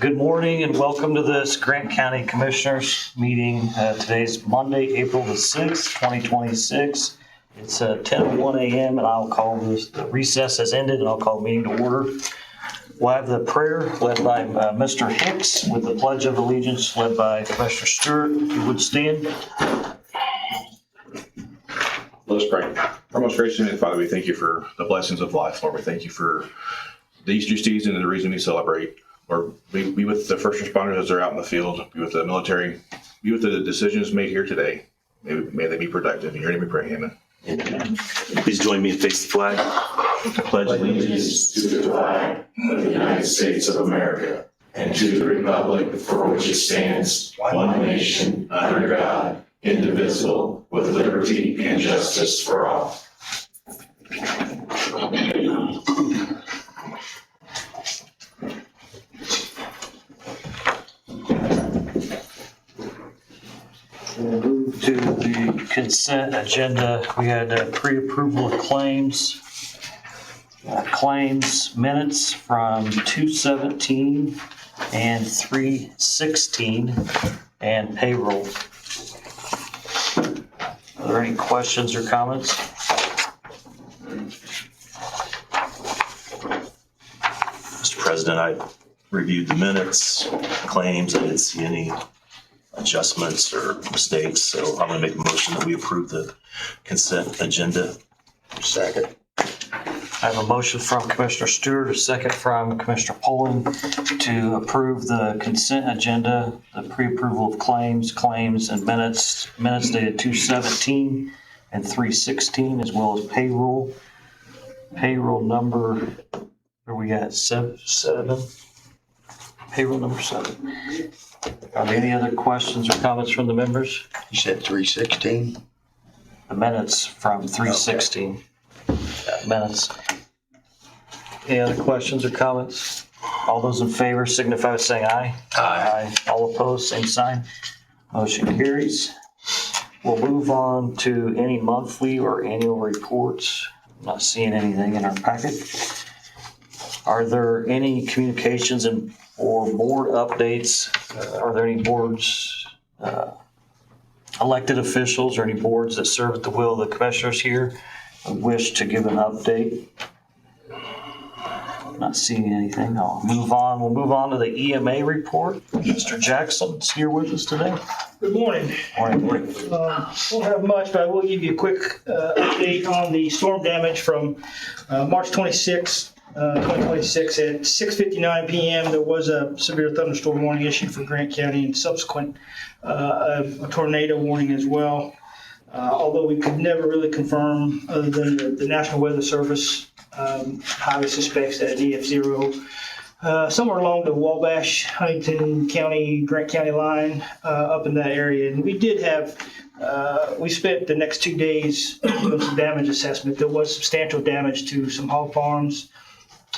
Good morning and welcome to this Grant County Commissioners meeting. Today's Monday, April the 6th, 2026. It's 10:01 a.m. and I'll call the recess has ended and I'll call the meeting to order. We'll have the prayer led by Mr. Hicks with the Pledge of Allegiance led by Commissioner Stewart. If you would stand. Let us pray. Our most gracious and Father, we thank you for the blessings of life. Lord, we thank you for the Easter season and the reason we celebrate. Lord, be with the first responders as they're out in the field. Be with the military. Be with the decisions made here today. May they be productive. In your name we pray. Amen. Amen. Please join me and face the flag. I pledge allegiance to the flag of the United States of America and to the republic for which it stands, one nation, under God, indivisible, with liberty and justice for all. We'll move to the consent agenda. We had pre-approval of claims. Claims minutes from 2/17 and 3/16 and payroll. Are there any questions or comments? Mr. President, I reviewed the minutes, claims. I didn't see any adjustments or mistakes, so I'm going to make a motion that we approve the consent agenda. Second. I have a motion from Commissioner Stewart, a second from Commissioner Poland to approve the consent agenda, the pre-approval of claims and minutes dated 2/17 and 3/16, as well as payroll. Payroll number, where we got seven. Payroll number 7. Are there any other questions or comments from the members? You said 316? The minutes from 3/16. Minutes. Any other questions or comments? All those in favor signify by saying aye. Aye. All opposed, same sign. Motion carries. We'll move on to any monthly or annual reports. I'm not seeing anything in our packet. Are there any communications or board updates? Are there any boards, elected officials or any boards that serve at the will of the commissioners here wish to give an update? Not seeing anything. I'll move on. We'll move on to the EMA report. Mr. Jackson's here with us today. Good morning. Morning. Won't have much, but I will give you a quick update on the storm damage from March 26, 2026 at 6:59 p.m. There was a severe thunderstorm warning issued for Grant County and subsequent a tornado warning as well. Although we could never really confirm, other than the National Weather Service highly suspects that an EF0 somewhere along the Wabash, Huntington County, Grant County line up in that area. And we did have, we spent the next 2 days doing some damage assessment. There was substantial damage to some hog farms,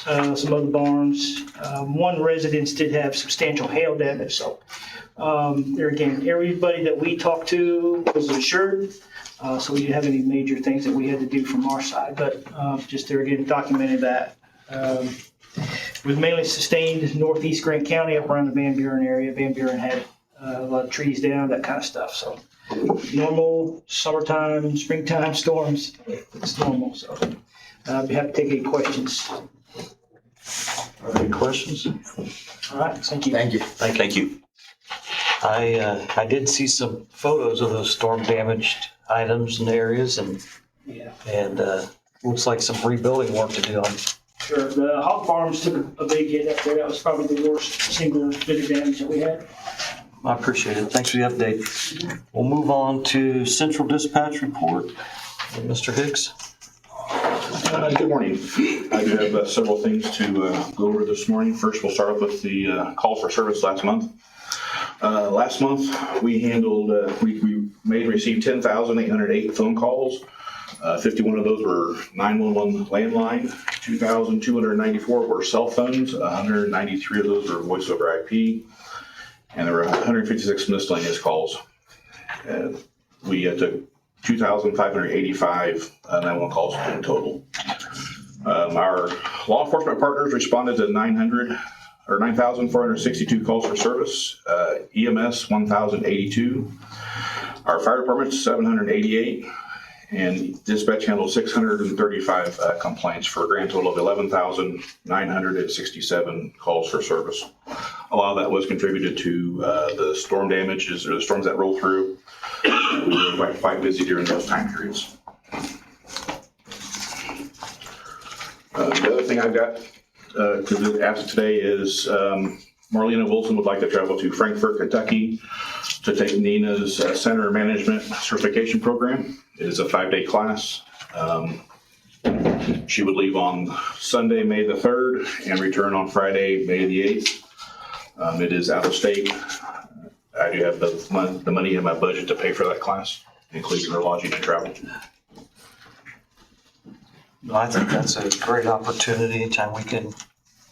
some other barns. One residence did have substantial hail damage. So there again, everybody that we talked to was insured. So we didn't have any major things that we had to do from our side, but just there again, documented that. It was mainly sustained northeast Grant County up around the Van Buren area. Van Buren had a lot of trees down, that kind of stuff. So normal summertime, springtime storms, it's normal. So I'd be happy to take any questions. Are there any questions? All right, thank you. Thank you. Thank you. I did see some photos of those storm damaged items and areas and looks like some rebuilding work to do on. Sure. The hog farms took a big hit up there. That was probably the worst single bit of damage that we had. I appreciate it. Thanks for the update. We'll move on to Central Dispatch Report. Mr. Hicks. Good morning. I do have several things to go over this morning. First, we'll start off with the calls for service last month. Last month, we handled, we made and received 10,808 phone calls. 51 of those were 911 landline, 2,294 were cell phones, 193 of those were voice over IP, and there were 156 miscellaneous calls. We took 2,585 911 calls in total. Our law enforcement partners responded to 900 9,462 calls for service, EMS 1,082, our fire department 788, and dispatch handled 635 complaints for a grand total of 11,967 calls for service. A lot of that was contributed to the storm damages or the storms that rolled through. We were quite busy during those time periods. The other thing I've got to ask today is Marlena Wilson would like to travel to Frankfort, Kentucky to take Nina's Center Management Certification Program. It is a 5-day class. She would leave on Sunday, May the 3rd, and return on Friday, May the 8th. It is out of state. I do have the money in my budget to pay for that class, including her lodging and travel. I think that's a great opportunity. Anytime we can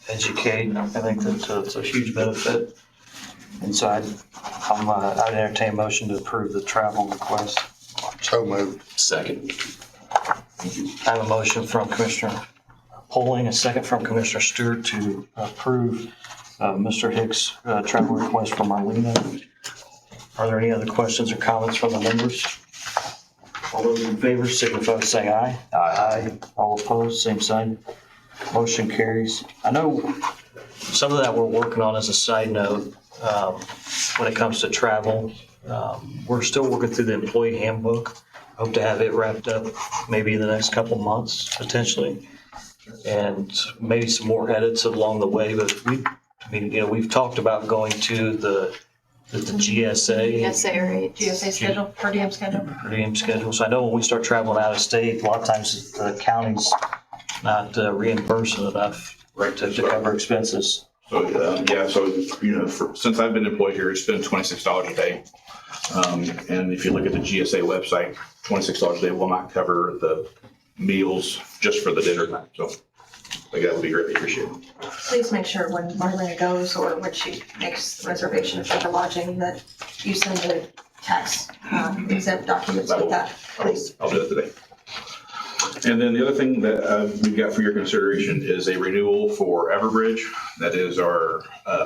educate, I think that's it's a huge benefit. And so I'd entertain a motion to approve the travel request. So moved. Second. I have a motion from Commissioner Poling, a second from Commissioner Stewart to approve Mr. Hicks' travel request for Marlena. Are there any other questions or comments from the members? All those in favor signify by saying aye. Aye. All opposed, same sign. Motion carries. I know some of that we're working on as a side note when it comes to travel. We're still working through the employee handbook. Hope to have it wrapped up maybe in the next couple months potentially, and maybe some more edits along the way. But we've talked about going to the GSA. GSA schedule, per diem schedule. Per diem schedule. So I know when we start traveling out of state, a lot of times the county's not reimbursing enough to cover expenses. So, since I've been employed here, it's been $26 a day. And if you look at the GSA website, $26 a day will not cover the meals just for the dinner time. So I think that would be greatly appreciated. Please make sure when Marlena goes or when she makes the reservation for the lodging that you send the tax exempt documents with that, please. I'll do that today. And then the other thing that we've got for your consideration is a renewal for Everbridge. That is our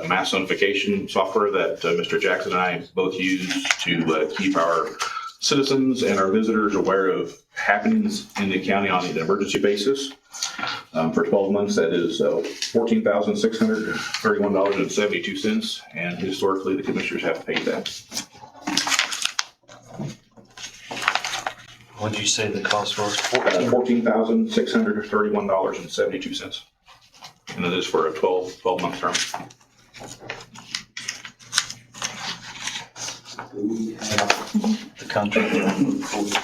mass notification software that Mr. Jackson and I both use to keep our citizens and our visitors aware of happenings in the county on an emergency basis. For 12 months, that is $14,631.72, and historically the commissioners have paid that. What did you say the cost was? $14,631.72. And it is for a 12-month term. The contract.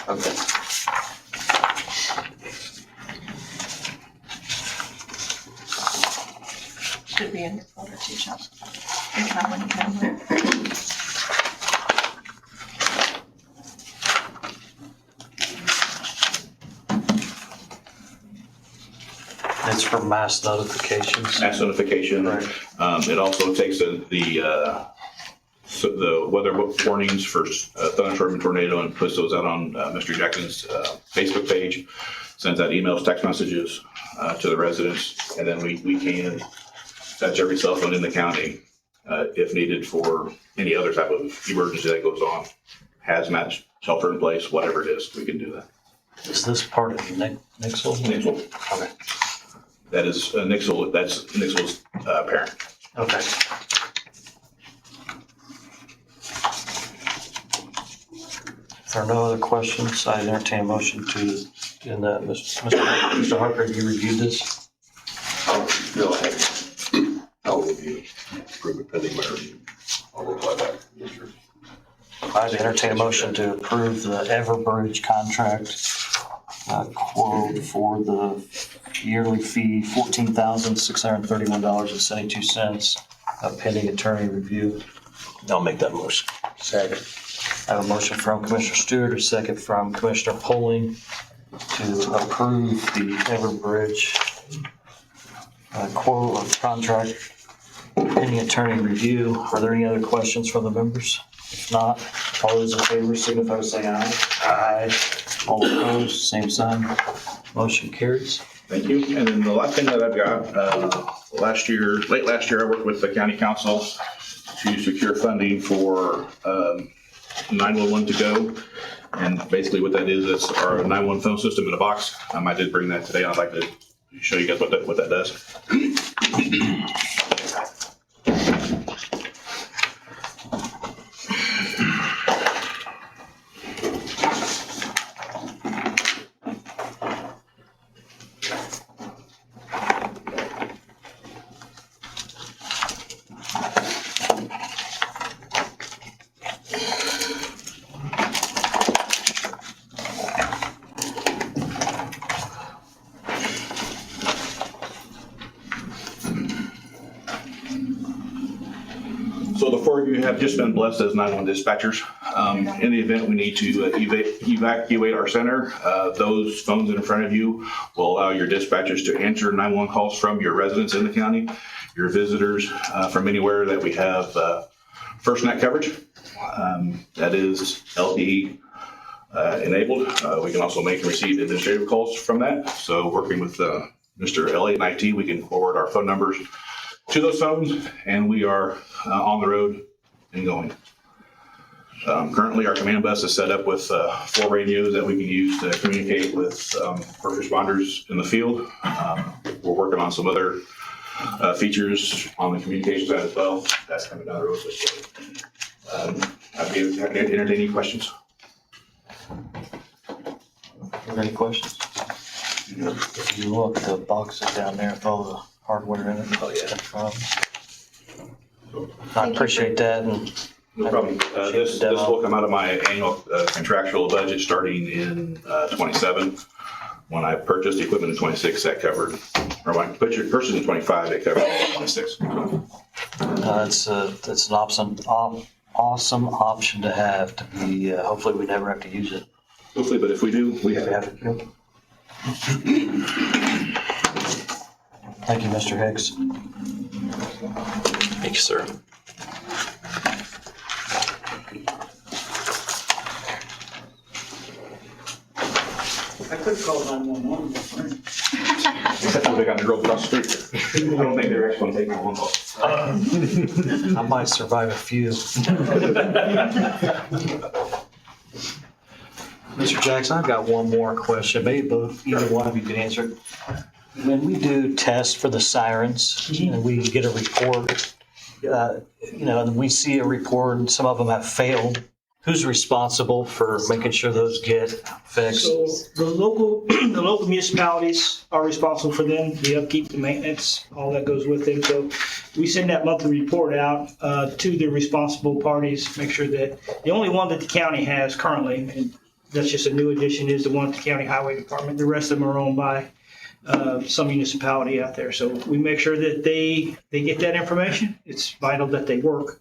Okay. Should be in your folder too, Chuck. You can have one, you can have one. It's for mass notifications. Mass notification. Right. It also takes the weather warnings for thunderstorm and tornado and puts those out on Mr. Jackson's Facebook page, sends out emails, text messages to the residents, and then we can touch every cell phone in the county if needed for any other type of emergency that goes on. Hazmat, shelter in place, whatever it is, we can do that. Is this part of Nixle? Nixle. Okay. That is Nixle, that's Nixle's parent. Okay. If there are no other questions, I entertain a motion to, Mr. Harper, have you reviewed this? Go ahead. I'll review, approve it pending my review. I'll reply back. Yes, sir. I'd entertain a motion to approve the Everbridge contract quote for the yearly fee, $14,631.72, pending attorney review. I'll make that motion. Second. I have a motion from Commissioner Stewart, a second from Commissioner Poling to approve the Everbridge quote of contract pending attorney review. Are there any other questions from the members? If not, all those in favor signify by saying aye. Aye. All opposed, same sign. Motion carries. Thank you. And then the last thing that I've got, late last year, I worked with the county council to secure funding for 911 to go. And basically what that is, it's our 911 phone system in a box. I did bring that today. I'd like to show you guys what that does. So the four of you have just been blessed as 911 dispatchers. In the event we need to evacuate our center, those phones in front of you will allow your dispatchers to answer 911 calls from your residents in the county, your visitors from anywhere that we have FirstNet coverage. That is LTE enabled. We can also make and receive administrative calls from that. So working with Mr. Elliott and IT, we can forward our phone numbers to those phones, and we are on the road and going. Currently, our command bus is set up with 4 radios that we can use to communicate with first responders in the field. We're working on some other features on the communication side as well. That's coming down the road. I'd be happy to entertain any questions. Are there any questions? If you look, the box is down there with all the hardware in it. Oh, yeah. I appreciate that, and No problem. This will come out of my annual contractual budget starting in 27. When I purchased the equipment in 26, that covered, or when I purchased in 25, it covered 26. it's an awesome option to have to be, hopefully we never have to use it. Hopefully, but if we do, we have it. Yep. Thank you, Mr. Hicks. Thank you, sir. I could call 911. Except for they got the girl across the street. I don't think they're actually taking one call. I might survive a few. Mr. Jackson, I've got one more question. Maybe either one of you can answer it. When we do tests for the sirens and we get a report, and we see a report and some of them have failed, who's responsible for making sure those get fixed? So the local municipalities are responsible for them, the upkeep, the maintenance, all that goes with them. So we send that monthly report out to the responsible parties, make sure that the only one that the county has currently, and that's just a new addition, is the one at the county highway department. The rest of them are owned by some municipality out there. So we make sure that they get that information. It's vital that they work.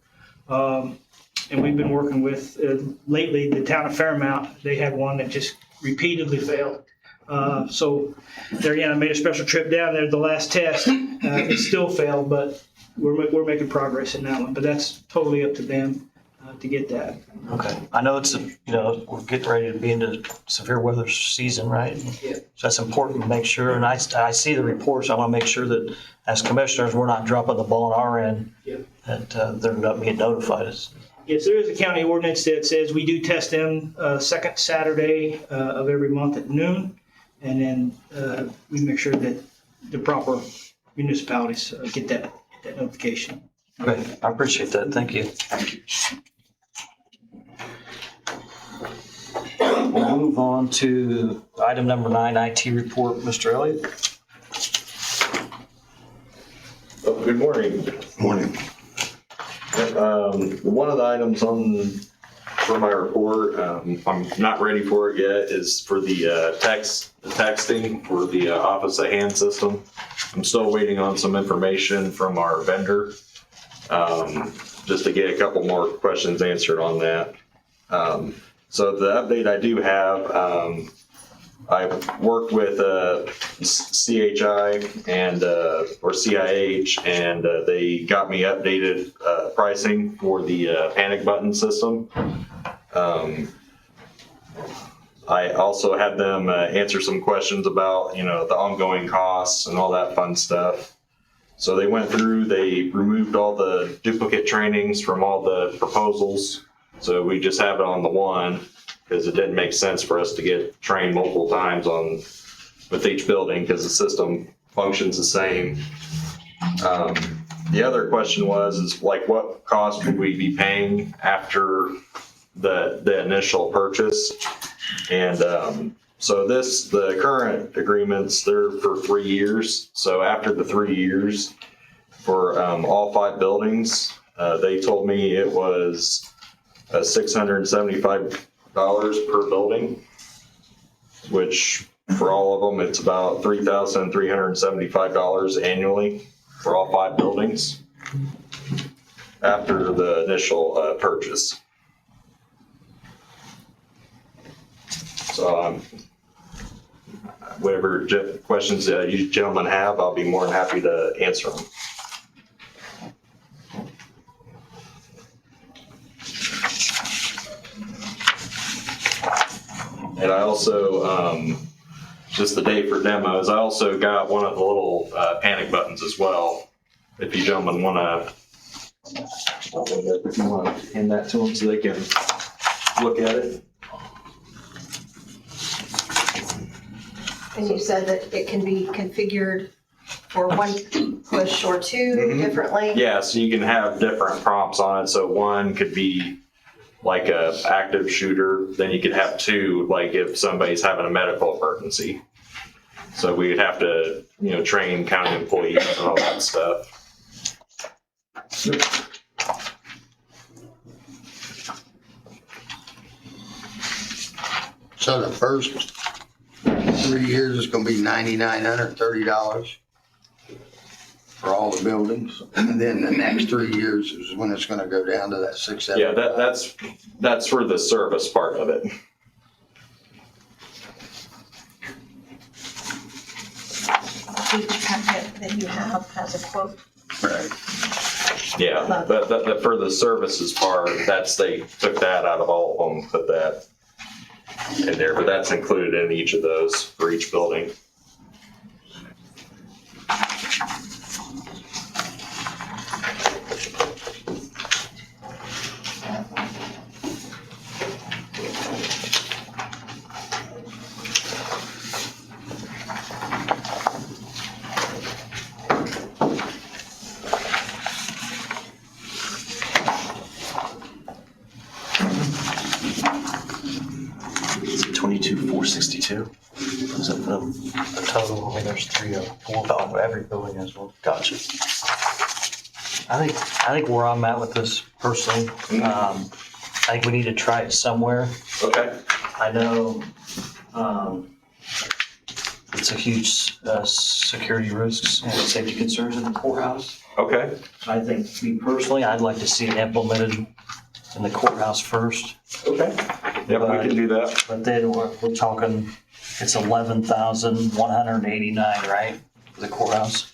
And we've been working with, lately, the town of Fairmount. They had one that just repeatedly failed. So there again, I made a special trip down there, the last test. It still failed, but we're making progress in that one. But that's totally up to them to get that. Okay. I know we're getting ready to be into severe weather season, right? Yeah. So that's important to make sure, and I see the reports. I want to make sure that as commissioners, we're not dropping the ball on our end, Yeah. that they're not being notified. Yes, there is a county ordinance that says we do test them second Saturday of every month at noon. And then we make sure that the proper municipalities get that notification. Okay, I appreciate that. Thank you. We'll move on to item number 9, IT report. Mr. Elliott? Good morning. Morning. One of the items for my report, I'm not ready for it yet, is for the texting for the Office at Hand system. I'm still waiting on some information from our vendor, just to get a couple more questions answered on that. So the update I do have, I've worked with CHI and or CIH, and they got me updated pricing for the panic button system. I also had them answer some questions about, the ongoing costs and all that fun stuff. So they went through, they removed all the duplicate trainings from all the proposals. So we just have it on the one because it didn't make sense for us to get trained multiple times with each building because the system functions the same. The other question is like, what cost would we be paying after the initial purchase? And so the current agreements, they're for 3 years. So after the 3 years for all 5 buildings, they told me it was $675 per building, which for all of them, it's about $3,375 annually for all 5 buildings after the initial purchase. So whatever questions you gentlemen have, I'll be more than happy to answer them. And I also, just the day for demos, I also got one of the little panic buttons as well. If you gentlemen want to, hand that to them so they can look at it. And you said that it can be configured for one push or two differently? Yeah, so you can have different prompts on it. So one could be like a active shooter, then you could have 2, like if somebody's having a medical emergency. So we'd have to, train county employees and all that stuff. So the first 3 years is gonna be $9,930 for all the buildings. And then the next 3 years is when it's gonna go down to that $675. Yeah, that's for the service part of it. Each packet that you have has a quote. Right. Yeah, but for the services part, they took that out of all of them, put that in there, but that's included in each of those for each building. Is it 22,462? Is that them? The total, I mean, there's 3 or 4, oh, every building has one. Gotcha. I think where I'm at with this personally, I think we need to try it somewhere. Okay. I know, it's a huge, security risks and safety concerns in the courthouse. Okay. I think, me personally, I'd like to see it implemented in the courthouse first. Okay. Yep, we can do that. But then we're talking, it's 11,189, right, for the courthouse?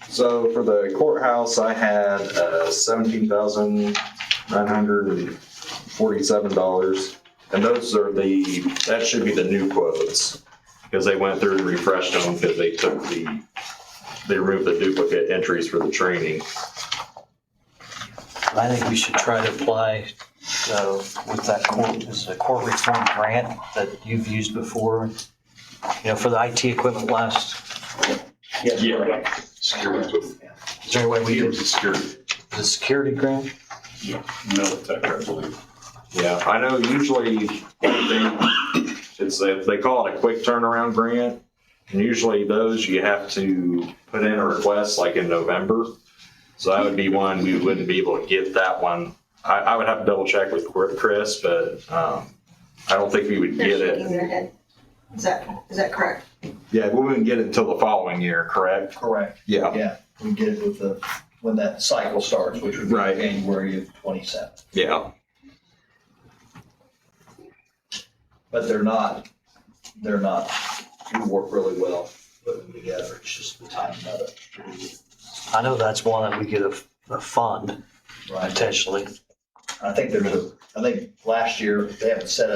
So for the courthouse, I had $17,947, and those are that should be the new quotes because they went through and refreshed them because they removed the duplicate entries for the training. I think we should try to apply with that court reform grant that you've used before, for the IT equipment last. Yeah. Security. Is there any way we could, Security. the security grant? Militech, I believe. Yeah, I know usually they call it a quick turnaround grant. And usually those you have to put in a request like in November. So that would be one, we wouldn't be able to get that one. I would have to double check with Chris, but I don't think we would get They're shaking it. their head. Is that correct? Yeah, we wouldn't get it until the following year, correct? Correct, Yeah. yeah. We get it with when that cycle starts, which would be Right. January of 27. Yeah. But they're not, we work really well putting them together. It's just the timing of it. I know that's one that we get a fund Right. potentially. I think last year, they haven't set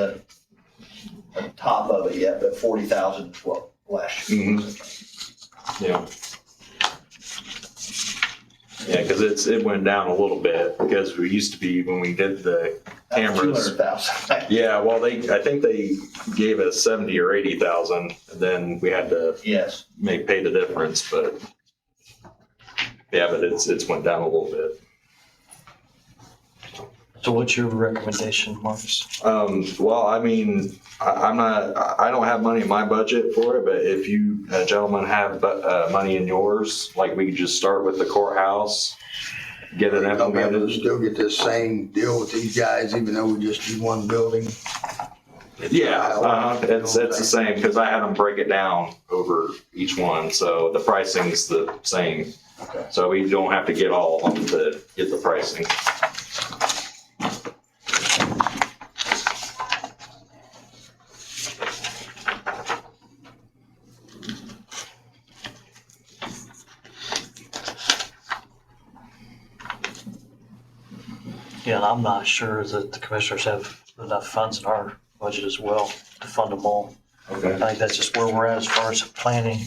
on top of it yet, but 40,000 is what last year was. Yeah. Yeah, because it went down a little bit because we used to be, when we did the cameras. 200,000. Yeah, well, I think they gave us 70 or 80,000, and then we had to Yes. pay the difference, but yeah, but it's went down a little bit. So what's your recommendation, Marcus? Well, I mean, I don't have money in my budget for it, but if you gentlemen have money in yours, like we could just start with the courthouse, get it They'll be able to implemented. still get this same deal with these guys, even though we just do one building. Yeah, it's the same, because I had them break it down over each one, so the pricing's the same. Okay. So we don't have to get all of them to get the pricing. Yeah, and I'm not sure that the commissioners have enough funds in our budget as well to fund them all. Okay. I think that's just where we're at as far as planning,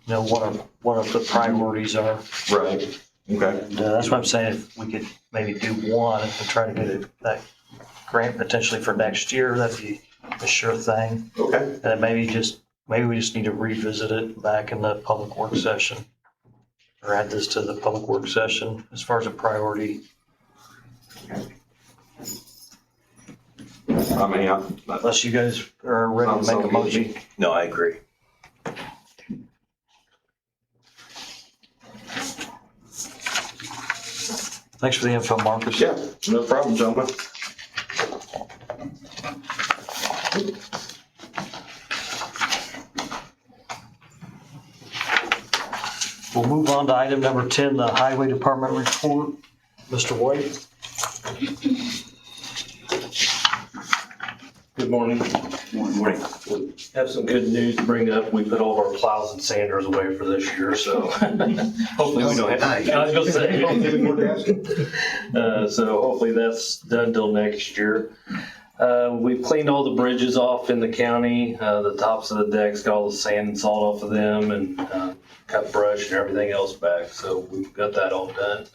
what of the priorities are. Right, okay. And that's what I'm saying, if we could maybe do one and try to get that grant potentially for next year, that'd be a sure thing. Okay. And then maybe we just need to revisit it back in the public work session. Or add this to the public work session as far as a priority. I mean, Unless you guys are ready to make a motion. No, I agree. Thanks for the info, Marcus. yeah, no problem, gentlemen. We'll move on to item number 10, the Highway Department report. Mr. White? Good morning. Morning. Have some good news to bring up. We put all of our plows and sanders away for this year, so hopefully we don't have. I was gonna say. So hopefully that's done till next year. We've cleaned all the bridges off in the county, the tops of the decks, got all the sand and salt off of them, and cut brush and everything else back. So we've got that all done.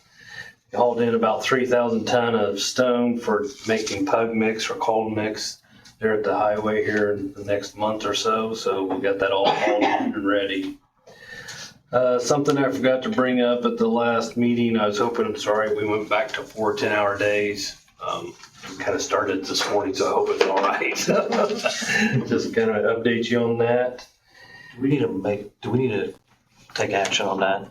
Hauled in about 3,000 ton of stone for making pug mix or cold mix there at the highway here in the next month or so. So we got that all hauled in and ready. Something I forgot to bring up at the last meeting, we went back to 4 10-hour days. Kind of started this morning, so I hope it's all right. Just kind of update you on that. Do we need to take action on that?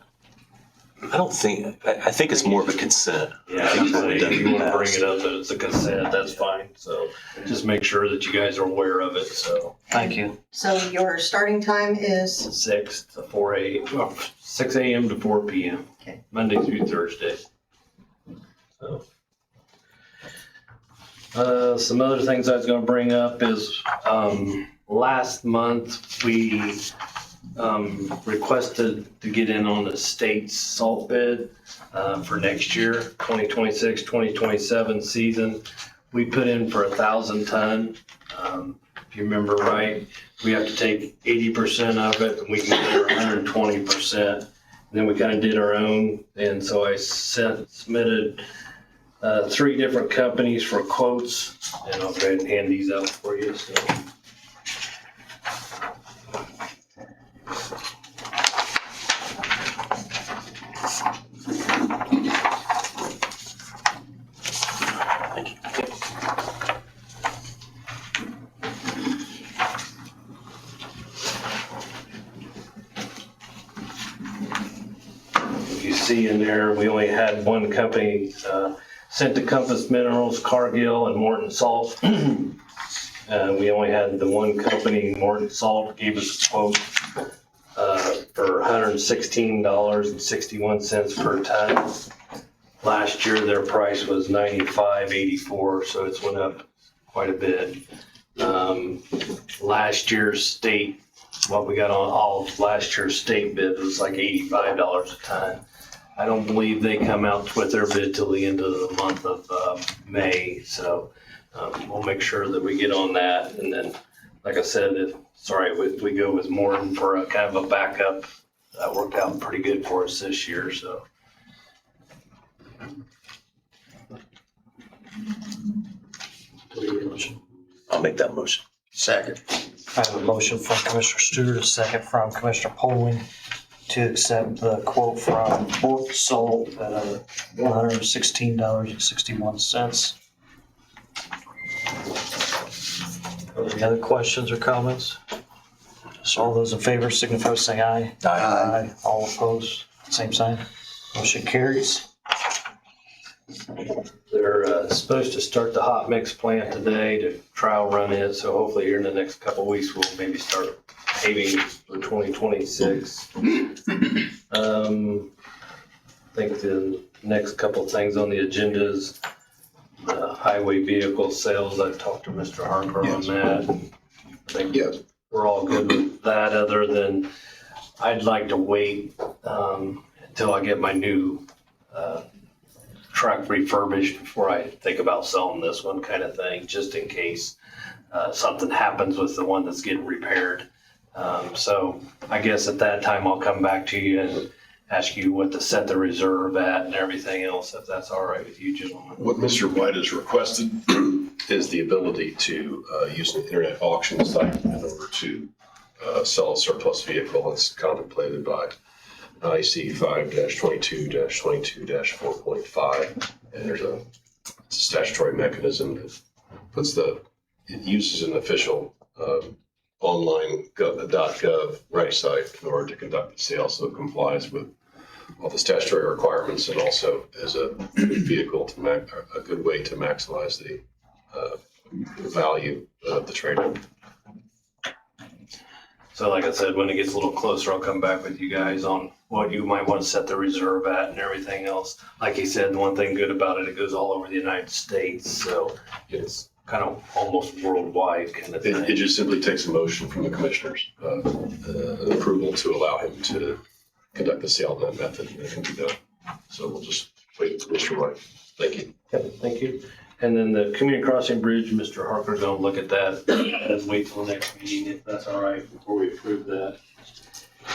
I think it's more of a consent. Yeah, I think what we've done if in you the want to bring past. it up as a consent, that's fine. So just make sure that you guys are aware of it. So Thank you. So your starting time is, 6 to 4 a.m., 6 a.m. to 4 p.m. Okay. Monday through Thursday. So, some other things I was going to bring up is last month we requested to get in on the state's salt bid for next year, 2026, 2027 season. We put in for 1,000 ton. If you remember right, we have to take 80% of it, and we can get 120%. Then we kind of did our own, and so I submitted 3 different companies for quotes, and I'll go ahead and hand these out for you. So. If you see in there, we only had one company sent to Compass Minerals, Cargill, and Morton Salt. We only had the one company, Morton Salt, gave us a quote for $116.61 per ton. Last year, their price was $95.84, so it's went up quite a bit. Last year's state, what we got on all of last year's state bid was like $85 a ton. I don't believe they come out with their bid till the end of the month of May, so we'll make sure that we get on that. And then like I said, if it's all right if we go with Morton for a kind of a backup, that worked out pretty good for us this year, so. I'll make that motion. Second. I have a motion from Commissioner Stewart, a second from Commissioner Poling to accept the quote from Bork Salt at $116.61. Any other questions or comments? So all those in favor signify by saying aye. Aye. All opposed, same sign. Motion carries. They're supposed to start the hot mix plant today to trial run it, so hopefully here in the next couple of weeks, we'll maybe start paving for 2026. I think the next couple of things on the agenda is the highway vehicle sales. I talked to Mr. Harker on that. I think we're all good with that, other than I'd like to wait until I get my new truck refurbished before I think about selling this one, kind of thing, just in case something happens with the one that's getting repaired. So I guess at that time, I'll come back to you and ask you what to set the reserve at and everything else, if that's all right with you, gentlemen. What Mr. White has requested is the ability to use an internet auction site in order to sell a surplus vehicle as contemplated by IC 5-22-22-4.5. And there's a statutory mechanism that it uses an official online .gov website in order to conduct the sale, so it complies with all the statutory requirements, and also is a vehicle a good way to maximize the value of the trade-in. So like I said, when it gets a little closer, I'll come back with you guys on what you might want to set the reserve at and everything else. Like he said, the one thing good about it, it goes all over the United States, so it's kind of almost worldwide kind of thing. It just simply takes a motion from the commissioners, an approval to allow him to conduct the sale in that method, and it can be done. So we'll just wait for Mr. White. Thank you. Okay, thank you. And then the community crossing bridge, Mr. Harker's gonna look at that. Let's wait till the next meeting, if that's all right, before we approve that.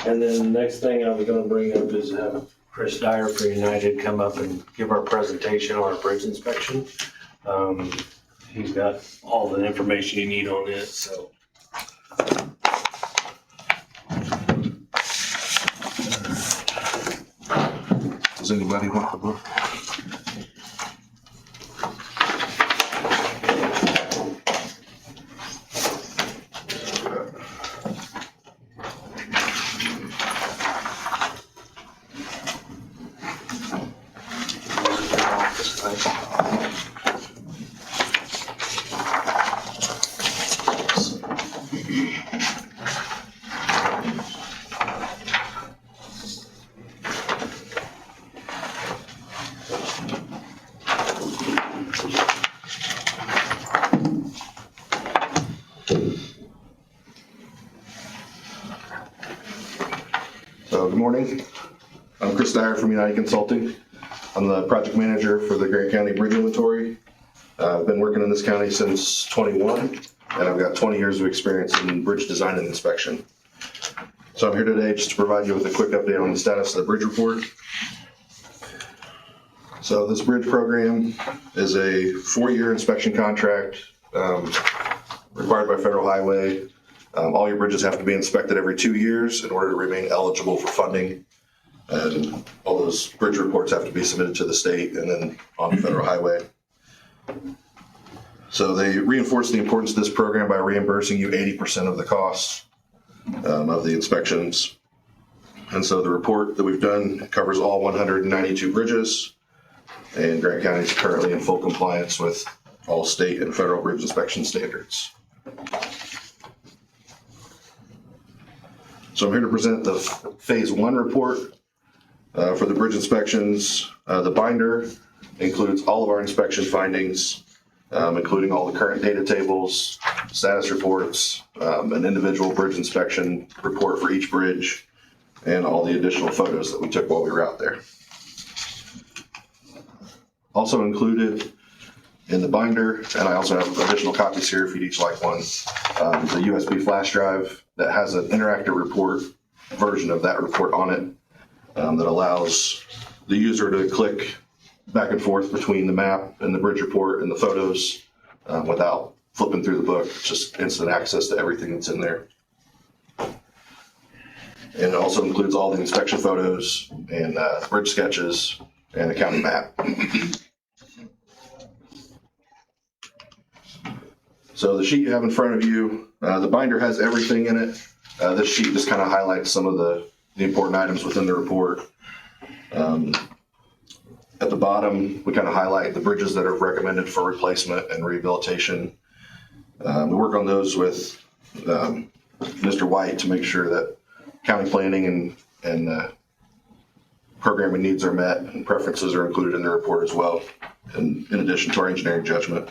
And then the next thing I was gonna bring up is have Chris Dyer for United come up and give our presentation on our bridge inspection. He's got all the information you need on it, so. Does anybody want the book? Good morning. I'm Chris Dyer from United Consulting. I'm the project manager for the Grant County Bridge Inventory. I've been working in this county since 21, and I've got 20 years of experience in bridge design and inspection. So I'm here today just to provide you with a quick update on the status of the bridge report. So this bridge program is a 4-year inspection contract required by Federal Highway. All your bridges have to be inspected every 2 years in order to remain eligible for funding. And all those bridge reports have to be submitted to the state and then on Federal Highway. So they reinforce the importance of this program by reimbursing you 80% of the costs of the inspections. And so the report that we've done covers all 192 bridges, and Grant County is currently in full compliance with all state and federal bridge inspection standards. So I'm here to present the phase 1 report for the bridge inspections. The binder includes all of our inspection findings, including all the current data tables, status reports, an individual bridge inspection report for each bridge, and all the additional photos that we took while we were out there. Also included in the binder, and I also have additional copies here if you'd each like one. The USB flash drive that has an interactive report version of that report on it that allows the user to click back and forth between the map and the bridge report and the photos without flipping through the book. It's just instant access to everything that's in there. And it also includes all the inspection photos and bridge sketches and the county map. So the sheet you have in front of you, the binder has everything in it. This sheet just kind of highlights some of the important items within the report. At the bottom, we kind of highlight the bridges that are recommended for replacement and rehabilitation. We work on those with Mr. White to make sure that county planning and programming needs are met and preferences are included in the report as well, in addition to our engineering judgment.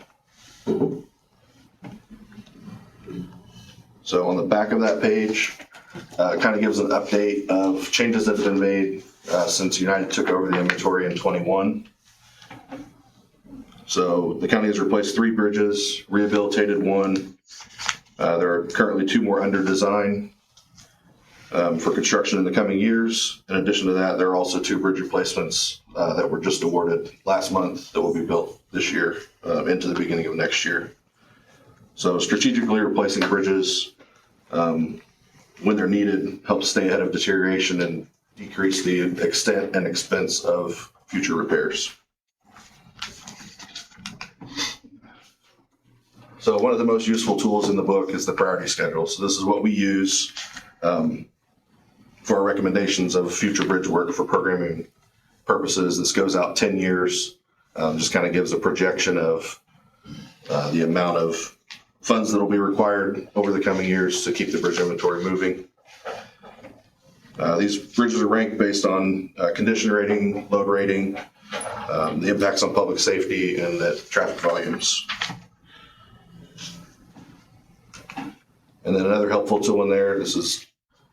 So on the back of that page, it kind of gives an update of changes that have been made since United took over the inventory in 21. So the county has replaced 3 bridges, rehabilitated 1. There are currently 2 more under design for construction in the coming years. In addition to that, there are also 2 bridge replacements that were just awarded last month that will be built this year into the beginning of next year. So strategically replacing bridges when they're needed helps stay ahead of deterioration and decrease the extent and expense of future repairs. So one of the most useful tools in the book is the priority schedule. So this is what we use for our recommendations of future bridge work for programming purposes. This goes out 10 years, just kind of gives a projection of the amount of funds that will be required over the coming years to keep the bridge inventory moving. These bridges are ranked based on condition rating, load rating, the impacts on public safety, and the traffic volumes. And then another helpful tool in there, this is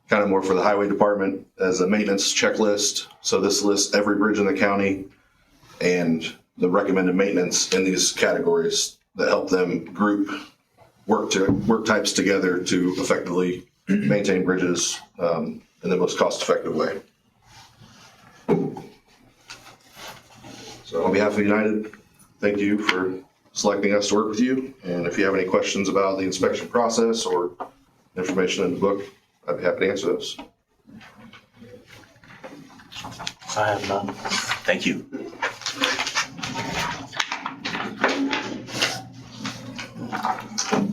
kind of more for the highway department as a maintenance checklist. So this lists every bridge in the county and the recommended maintenance in these categories that help them group work types together to effectively maintain bridges in the most cost-effective way. So on behalf of United, thank you for selecting us to work with you. And if you have any questions about the inspection process or information in the book, I'd be happy to answer those. I have none. Thank you.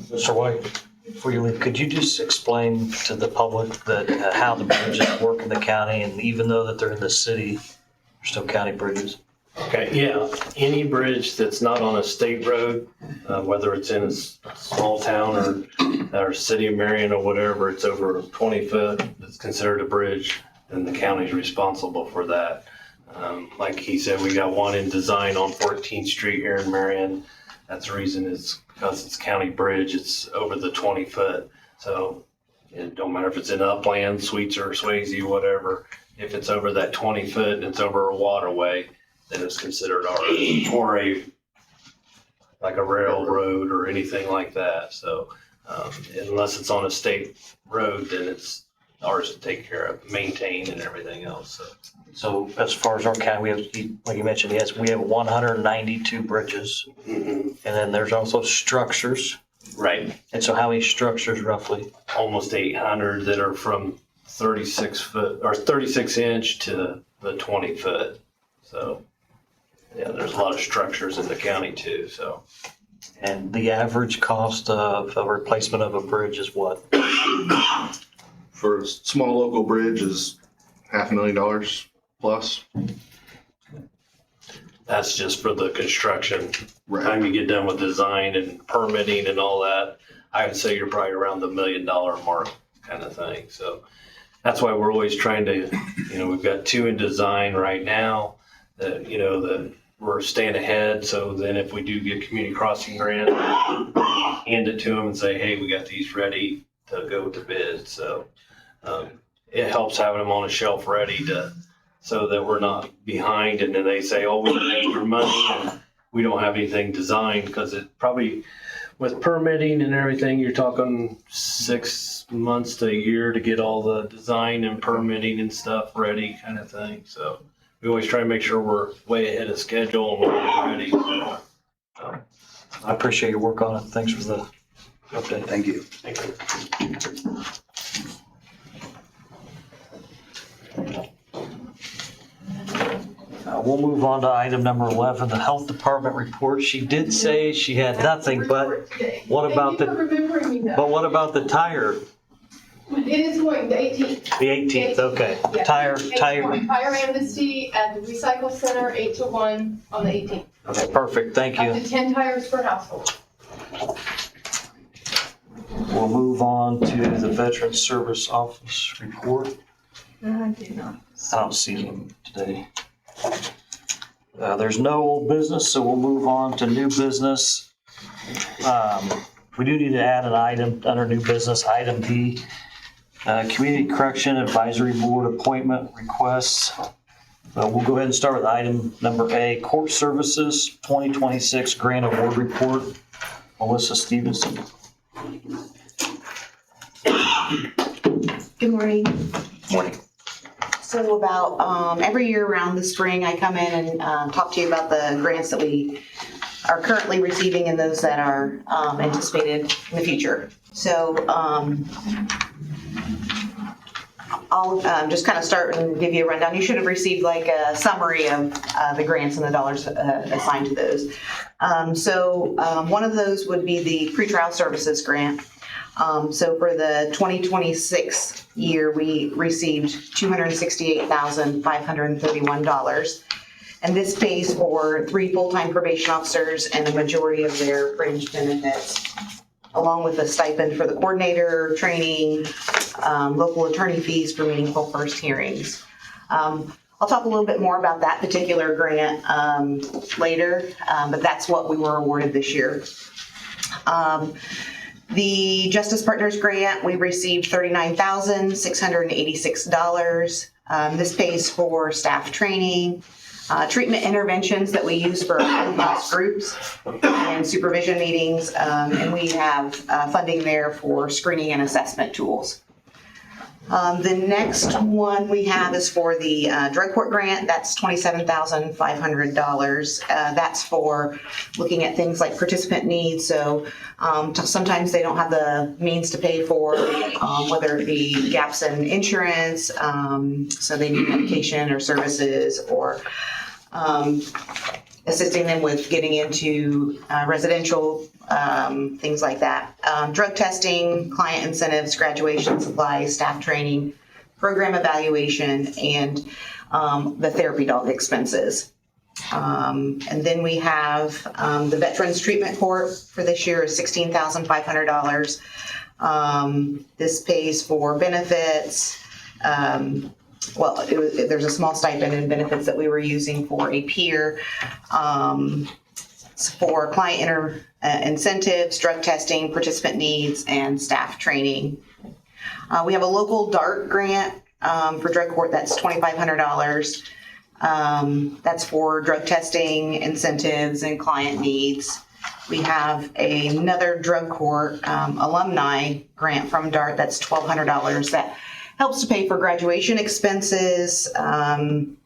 Mr. White, before you leave, could you just explain to the public that how the bridges work in the county, and even though that they're in the city, they're still county bridges? Okay, yeah, any bridge that's not on a state road, whether it's in a small town or city of Marion or whatever, it's over 20 foot, it's considered a bridge, and the county's responsible for that. Like he said, we got one in design on 14th Street here in Marion. That's the reason is because it's county bridge, it's over the 20 foot. So it don't matter if it's in upland, Sweetser, Swayze, whatever. If it's over that 20 foot and it's over a waterway, then it's considered ours, or like a railroad or anything like that. So unless it's on a state road, then it's ours to take care of, maintain, and everything else. So as far as our county, we have, like you mentioned, yes, we have 192 bridges. And then there's also structures. Right. And so how many structures roughly? Almost 800 that are from 36 foot or 36 inch to the 20 foot. So yeah, there's a lot of structures in the county too. So. And the average cost of a replacement of a bridge is what? For a small local bridge is $500,000 plus. That's just for the construction. Right. Time you get done with design and permitting and all that, I would say you're probably around the $1 million mark kind of thing. So that's why we're always trying to, we've got 2 in design right now that, that we're staying ahead. So then if we do get community crossing grant, hand it to them and say, hey, we got these ready to go to bid. So it helps having them on a shelf ready so that we're not behind. And then they say, oh, we need extra money. And we don't have anything designed because it probably, with permitting and everything, you're talking 6 months to a year to get all the design and permitting and stuff ready kind of thing. So we always try to make sure we're way ahead of schedule and we're ready. So, I appreciate your work on it. Thanks for the update. Thank you. We'll move on to item number 11, the health department report. She did say she had nothing, but what about Thank you for remembering me though. but what about the tire? It is going, the 18th. The 18th, okay. Yeah, Tire. 8 to 1. Tire amnesty at the recycle center, 8 to 1 on the 18th. Okay, perfect, thank Up you. to 10 tires per household. We'll move on to the Veterans Service Office report. I do not. I don't see them today. There's no old business, so we'll move on to new business. We do need to add an item under new business, item B. Community Correction Advisory Board appointment requests. We'll go ahead and start with item number A, Court Services 2026 Grant Award Report. Melissa Stevenson. Good morning. Morning. So about every year around the spring, I come in and talk to you about the grants that we are currently receiving and those that are anticipated in the future. So I'll just kind of start and give you a rundown. You should have received like a summary of the grants and the dollars assigned to those. One of those would be the pretrial services grant. So for the 2026 year, we received $268,531. And this pays for 3 full-time probation officers and the majority of their fringe benefits, along with a stipend for the coordinator, training, local attorney fees for meaningful first hearings. I'll talk a little bit more about that particular grant later, but that's what we were awarded this year. The Justice Partners Grant, we received $39,686. This pays for staff training, treatment interventions that we use for in-house groups and supervision meetings, and we have funding there for screening and assessment tools. The next one we have is for the drug court grant. That's $27,500. That's for looking at things like participant needs. So sometimes they don't have the means to pay for, whether it be gaps in insurance, so they need medication or services, or assisting them with getting into residential, things like that. Drug testing, client incentives, graduation supplies, staff training, program evaluation, and the therapy dog expenses. And then we have the Veterans Treatment Court for this year is $16,500. This pays for benefits. There's a small stipend in benefits that we were using for a peer, for client incentives, drug testing, participant needs, and staff training. We have a local DART grant for drug court. That's $2,500. That's for drug testing, incentives, and client needs. We have another drug court alumni grant from DART. That's $1,200. That helps to pay for graduation expenses.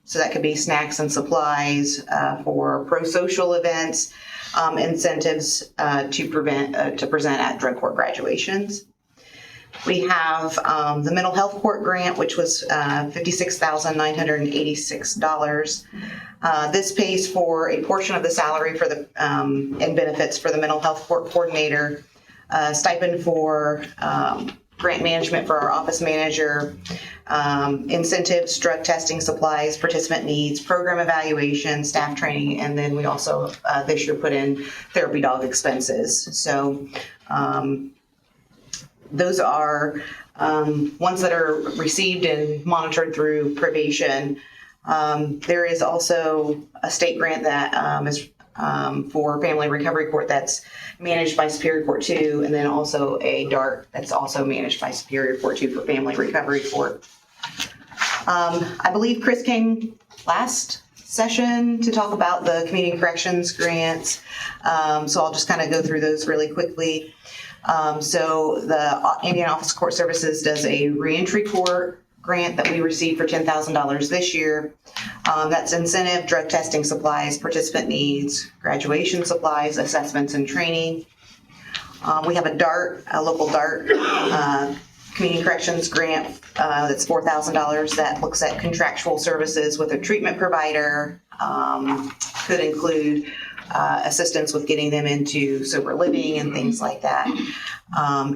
So that could be snacks and supplies for pro-social events, incentives to present at drug court graduations. We have the mental health court grant, which was $56,986. This pays for a portion of the salary for the and benefits for the mental health court coordinator, stipend for grant management for our office manager, incentives, drug testing supplies, participant needs, program evaluation, staff training, and then we also this year put in therapy dog expenses. So those are ones that are received and monitored through probation. There is also a state grant that is for Family Recovery Court that's managed by Superior Court 2, and then also a DART that's also managed by Superior Court 2 for Family Recovery Court. I believe Chris came last session to talk about the community corrections grants. So I'll just kind of go through those really quickly. So the Indiana Office of Court Services does a reentry court grant that we received for $10,000 this year. That's incentive, drug testing supplies, participant needs, graduation supplies, assessments, and training. We have a local DART community corrections grant that's $4,000 that looks at contractual services with a treatment provider. Could include assistance with getting them into sober living and things like that.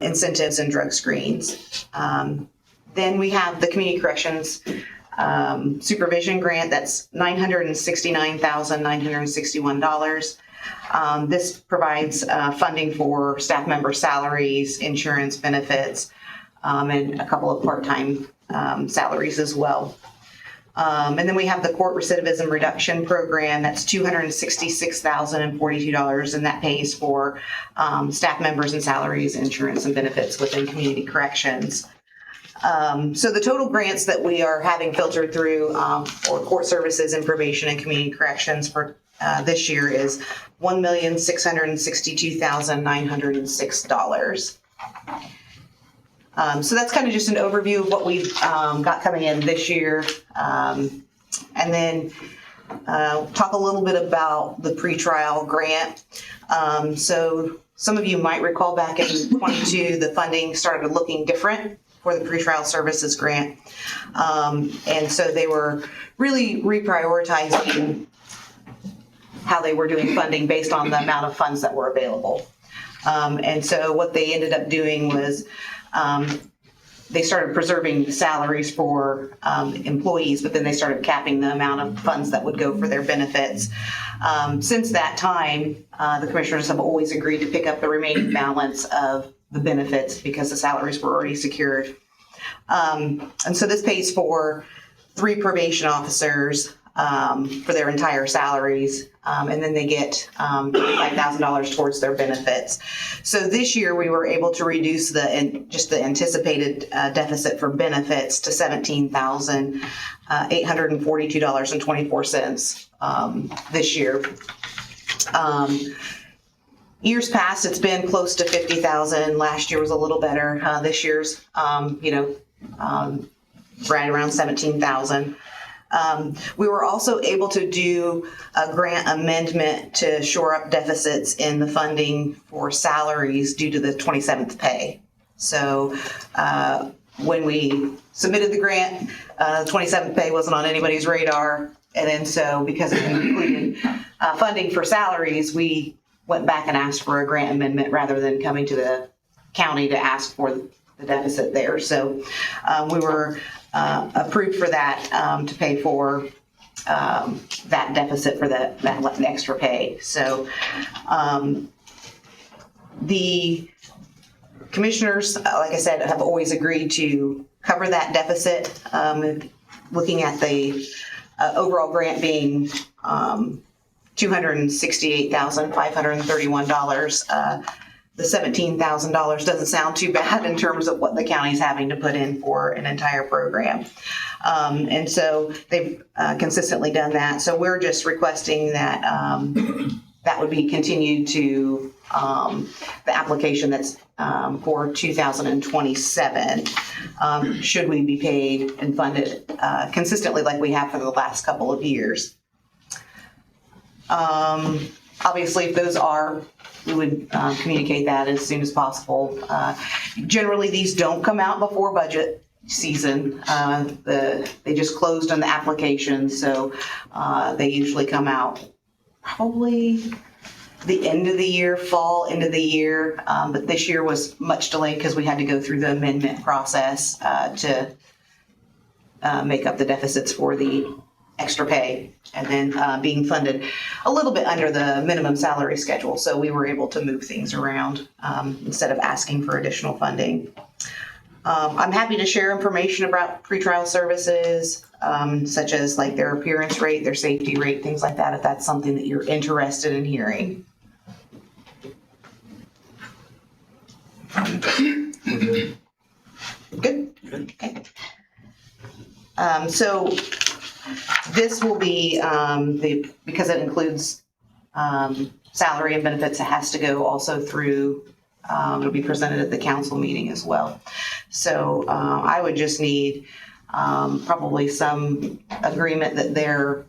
Incentives and drug screens. Then we have the community corrections supervision grant that's $969,961. This provides funding for staff member salaries, insurance benefits, and a couple of part-time salaries as well. And then we have the court recidivism reduction program. That's $266,042, and that pays for staff members and salaries, insurance, and benefits within community corrections. So the total grants that we are having filtered through for court services and probation and community corrections for this year is $1,662,906. So that's kind of just an overview of what we've got coming in this year. And then talk a little bit about the pretrial grant. So some of you might recall back in 22, the funding started looking different for the pretrial services grant. And so they were really reprioritizing how they were doing funding based on the amount of funds that were available. And so what they ended up doing was they started preserving salaries for employees, but then they started capping the amount of funds that would go for their benefits. Since that time, the commissioners have always agreed to pick up the remaining balance of the benefits because the salaries were already secured. And so this pays for 3 probation officers for their entire salaries, and then they get $5,000 towards their benefits. So this year we were able to reduce the anticipated deficit for benefits to $17,842.24 this year. Years past, it's been close to $50,000. Last year was a little better. This year's, right around $17,000. We were also able to do a grant amendment to shore up deficits in the funding for salaries due to the 27th pay. So when we submitted the grant, 27th pay wasn't on anybody's radar. And then so because it included funding for salaries, we went back and asked for a grant amendment rather than coming to the county to ask for the deficit there. So we were approved for that to pay for that deficit for that extra pay. So the commissioners, like I said, have always agreed to cover that deficit. Looking at the overall grant being $268,531. The $17,000 doesn't sound too bad in terms of what the county's having to put in for an entire program. And so they've consistently done that. So we're just requesting that that would be continued to the application that's for 2027. Should we be paid and funded consistently like we have for the last couple of years. Obviously, if those are, we would communicate that as soon as possible. Generally, these don't come out before budget season. They just closed on the application, so they usually come out probably the end of the year, fall, end of the year. But this year was much delayed because we had to go through the amendment process to make up the deficits for the extra pay, and then being funded a little bit under the minimum salary schedule. So we were able to move things around instead of asking for additional funding. I'm happy to share information about pretrial services, such as like their appearance rate, their safety rate, things like that, if that's something that you're interested in hearing. Good. Okay. So This will be, because it includes salary and benefits, it has to go also through, it'll be presented at the council meeting as well. So I would just need probably some agreement that they're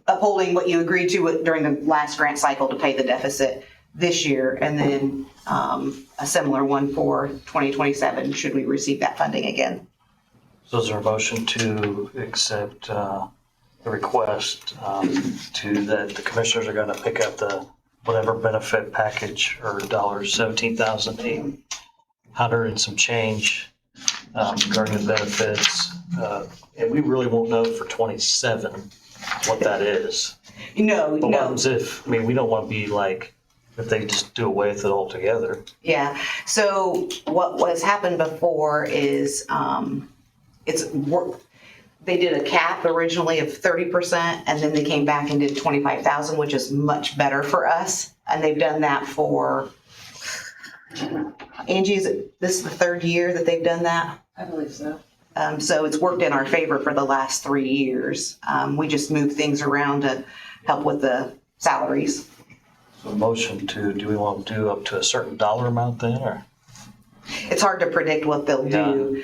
upholding what you agreed to during the last grant cycle to pay the deficit this year, and then a similar one for 2027 should we receive that funding again. So is there a motion to accept the request to that the commissioners are going to pick up the whatever benefit package or $17,800 and some change regarding the benefits? And we really won't know for 27 what that is. No, But what happens if, I mean, we don't want to be like, if they just do away with it altogether. Yeah, so what has happened before is they did a cap originally of 30%, and then they came back and did 25,000, which is much better for us. And they've done that for, Angie, this is the third year that they've done that? I believe so. So it's worked in our favor for the last 3 years. We just move things around to help with the salaries. So motion to, do we want to do up to a certain dollar amount then, or? It's hard to predict what they'll do.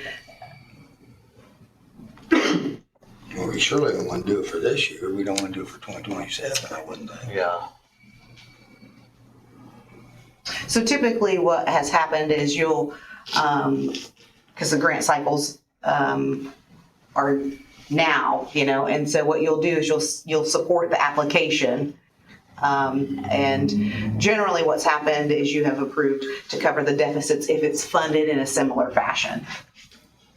Well, we surely don't want to do it for this year. We don't want to do it for 2027, I wouldn't think. Yeah. So typically what has happened is you'll, because the grant cycles are now, and so what you'll do is you'll support the application. And generally what's happened is you have approved to cover the deficits if it's funded in a similar fashion.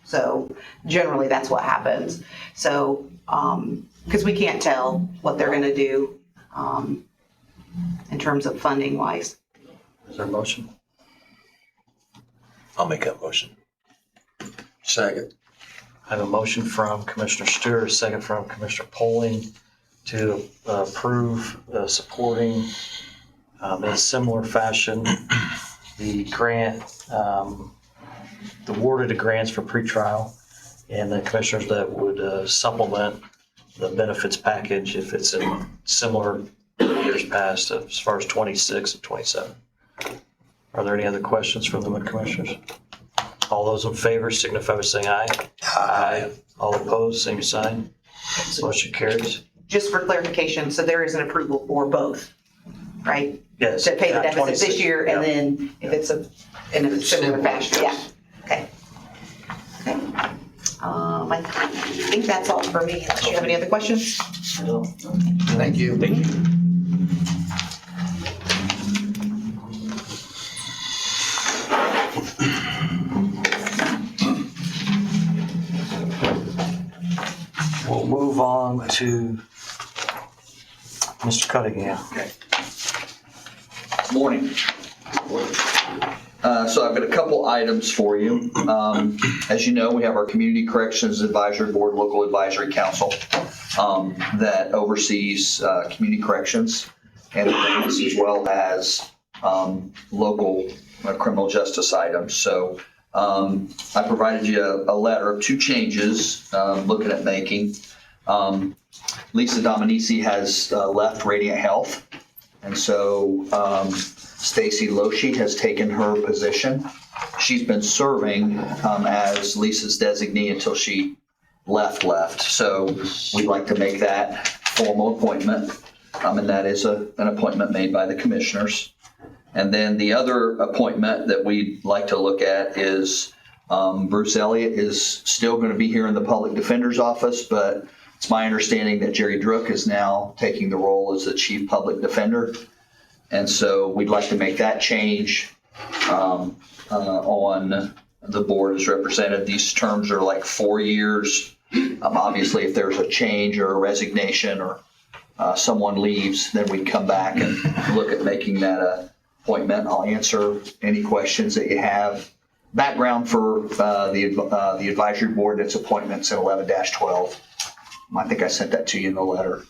So generally that's what happens. So, because we can't tell what they're going to do in terms of funding wise. Is there a motion? I'll make that motion. Second. I have a motion from Commissioner Stewart, a second from Commissioner Poling to approve supporting in a similar fashion the grant, the awarded grants for pretrial, and the commissioners that would supplement the benefits package if it's in similar years past as far as 26 and 27. Are there any other questions from the commissioners? All those in favor signify by saying aye. Aye. All opposed, same sign. Motion carries. Just for clarification, so there is an approval for both, right? Yes. To pay the deficit 26, this year, and then if it's in a similar fashion, yeah. Okay. I think that's all for me, unless you have any other questions? Thank you. Thank you. We'll move on to Mr. Cunningham. Okay. Morning. So I've got a couple items for you. As you know, we have our Community Corrections Advisory Board, Local Advisory Council, that oversees community corrections and things, as well as local criminal justice items. So I provided you a letter of 2 changes looking at making. Lisa Dominici has left Radiant Health, and so Stacy Loshi has taken her position. She's been serving as Lisa's designee until she left. So we'd like to make that formal appointment, and that is an appointment made by the commissioners. And then the other appointment that we'd like to look at is Bruce Elliott is still going to be here in the Public Defender's Office, but it's my understanding that Jerry Drook is now taking the role as the Chief Public Defender. And so we'd like to make that change on the board as represented. These terms are like 4 years. Obviously, if there's a change or a resignation or someone leaves, then we'd come back and look at making that appointment. I'll answer any questions that you have. Background for the advisory board, its appointments in 11-12. I think I sent that to you in the letter.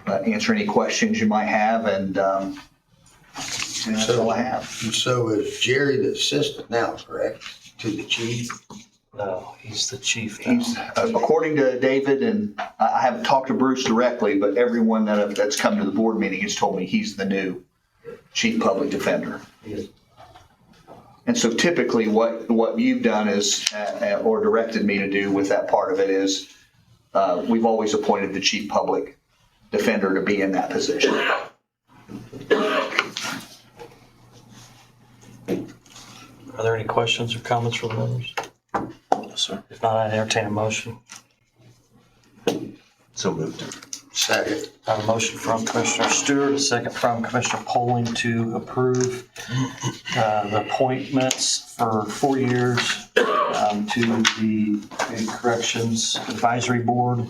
But answer any questions you might have, and that's all I have. And so is Jerry the assistant now, correct, to the chief? No, he's the chief now. He's, according to David, and I haven't talked to Bruce directly, but everyone that's come to the board meeting has told me he's the new chief public defender. And so typically what you've done is, or directed me to do with that part of it is, we've always appointed the chief public defender to be in that position. Are there any questions or comments from the members? No, sir. If not, I entertain a motion. So moved. Second. I have a motion from Commissioner Stewart, a second from Commissioner Poling to approve the appointments for 4 years to the Corrections Advisory Board.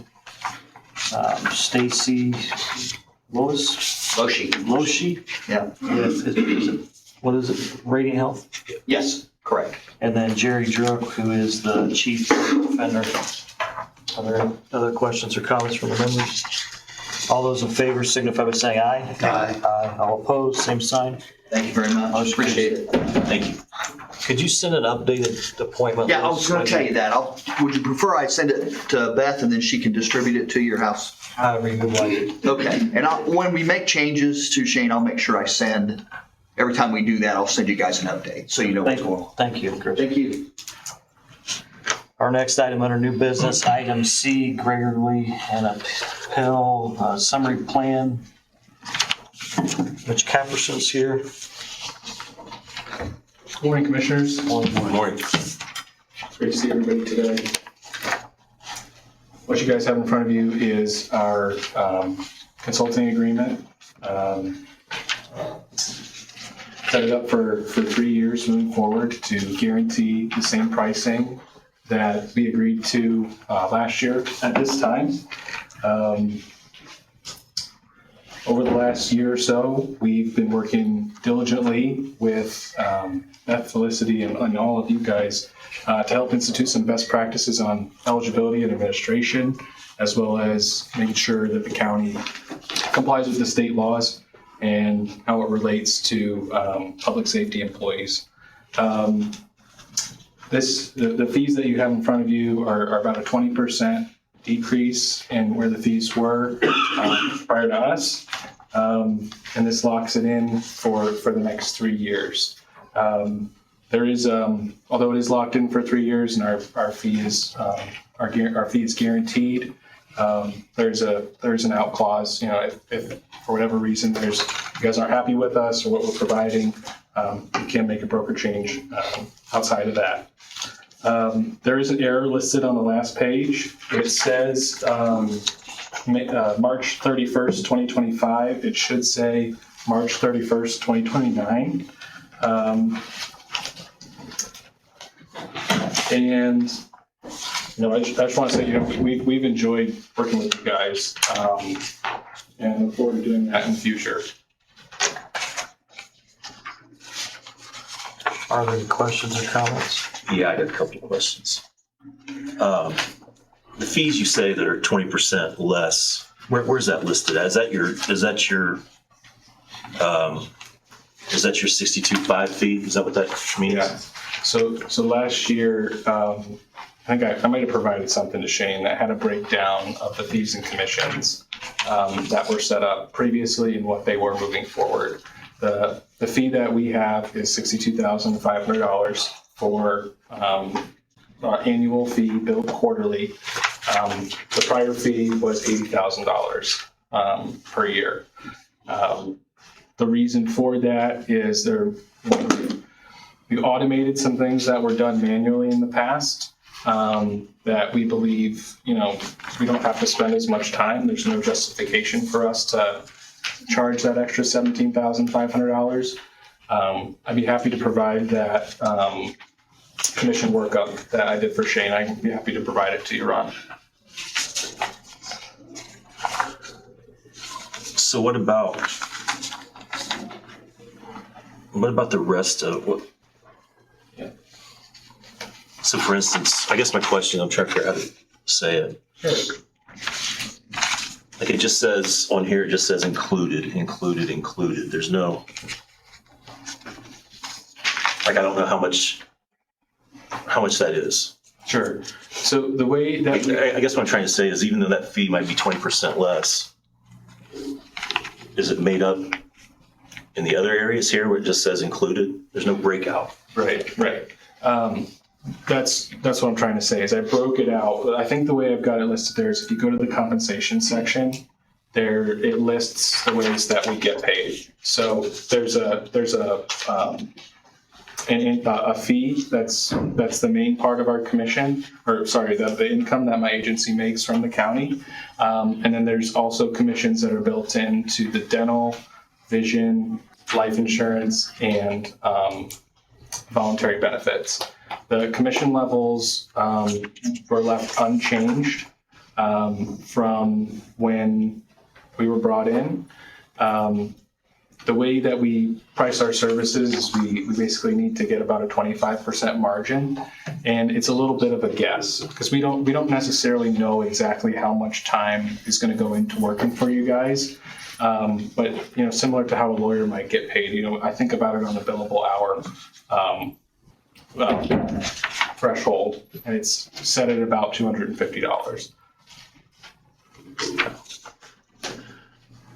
Stacy, what was? Loshi? Yeah. What is it? Radiant Health? Yes, correct. And then Jerry Druck, who is the chief defender. Are there any other questions or comments from the members? All those in favor signify by saying aye. Aye. Aye. All opposed, same sign. Thank you very much. Appreciate it. Thank you. Could you send an updated appointment? Yeah, I was going to tell you that. Would you prefer I send it to Beth and then she can distribute it to your house? However you would like it. Okay. And when we make changes to Shane, I'll make sure I send, every time we do that, I'll send you guys an update so you know what's going on. Thank you, Chris. Thank you. Our next item under new business, item C, Gregory and Appel summary plan. Mitch Capperson's here. Morning, Commissioners. Morning. It's great to see everybody today. What you guys have in front of you is our consulting agreement. Set it up for 3 years moving forward to guarantee the same pricing that we agreed to last year at this time. Over the last year or so, we've been working diligently with Beth, Felicity, and all of you guys to help institute some best practices on eligibility and administration, as well as making sure that the county complies with the state laws and how it relates to public safety employees. The fees that you have in front of you are about a 20% decrease in where the fees were prior to us. And this locks it in for the next 3 years. There is, although it is locked in for 3 years and our fee is guaranteed, there's an out clause. You know, if for whatever reason you guys aren't happy with us or what we're providing, you can make a broker change outside of that. There is an error listed on the last page. It says March 31st, 2025. It should say March 31st, 2029. And I just want to say, we've enjoyed working with you guys, and look forward to doing that in the future. Are there any questions or comments? Yeah, I got a couple of questions. The fees you say that are 20% less, where's that listed? Is that your 62.5 fee? Is that what that means? Yeah. So last year, I think I might have provided something to Shane that had a breakdown of the fees and commissions that were set up previously and what they were moving forward. The fee that we have is $62,500 for our annual fee billed quarterly. The prior fee was $80,000 per year. The reason for that is we automated some things that were done manually in the past that we believe, we don't have to spend as much time. There's no justification for us to charge that extra $17,500. I'd be happy to provide that commission workup that I did for Shane. I'd be happy to provide it to you, Ron. So what about the rest of what? Yeah. So for instance, I guess my question, I'm trying to figure out how to say it. Like it just says on here, it just says included. There's no, like, I don't know how much that is. Sure. So the way that I guess what I'm trying to say is even though that fee might be 20% less, is it made up in the other areas here where it just says included? There's no breakout. Right. That's what I'm trying to say is I broke it out. I think the way I've got it listed there is if you go to the compensation section, there it lists the ways that we get paid. So there's a fee that's the main part of our commission, or sorry, the income that my agency makes from the county. And then there's also commissions that are built into the dental, vision, life insurance, and voluntary benefits. The commission levels were left unchanged from when we were brought in. The way that we price our services is we basically need to get about a 25% margin, and it's a little bit of a guess because we don't necessarily know exactly how much time is going to go into working for you guys. But similar to how a lawyer might get paid, I think about it on the billable hour threshold, and it's set at about $250.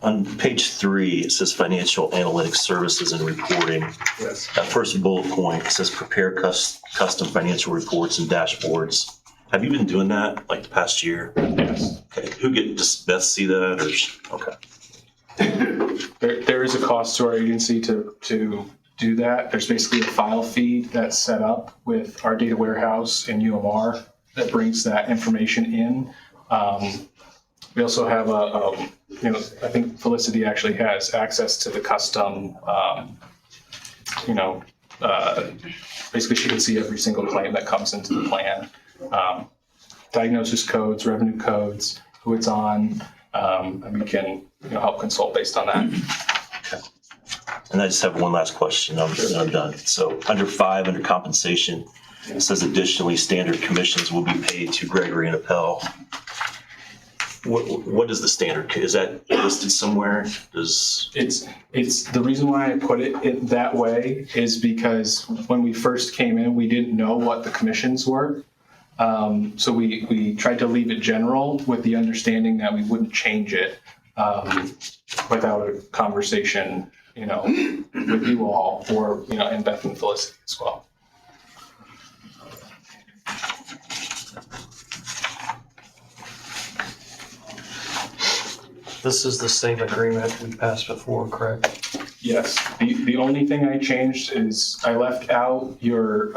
On page 3, it says financial analytics services and reporting. Yes. That first bullet point, it says prepare custom financial reports and dashboards. Have you been doing that like the past year? Yes. Okay. Who does Beth see that or? Okay. There is a cost to our agency to do that. There's basically a file feed that's set up with our data warehouse and UMR that brings that information in. We also have I think Felicity actually has access to the custom, basically she can see every single claim that comes into the plan. Diagnosis codes, revenue codes, who it's on, and we can help consult based on that. Okay. And I just have one last question. I'm done. So under 5, under compensation, it says additionally standard commissions will be paid to Gregory and Appel. What is the standard? Is that listed somewhere? It's the reason why I put it that way is because when we first came in, we didn't know what the commissions were. So we tried to leave it general with the understanding that we wouldn't change it without a conversation, with you all or, and Beth and Felicity as well. This is the same agreement we passed before, correct? Yes. The only thing I changed is I left out your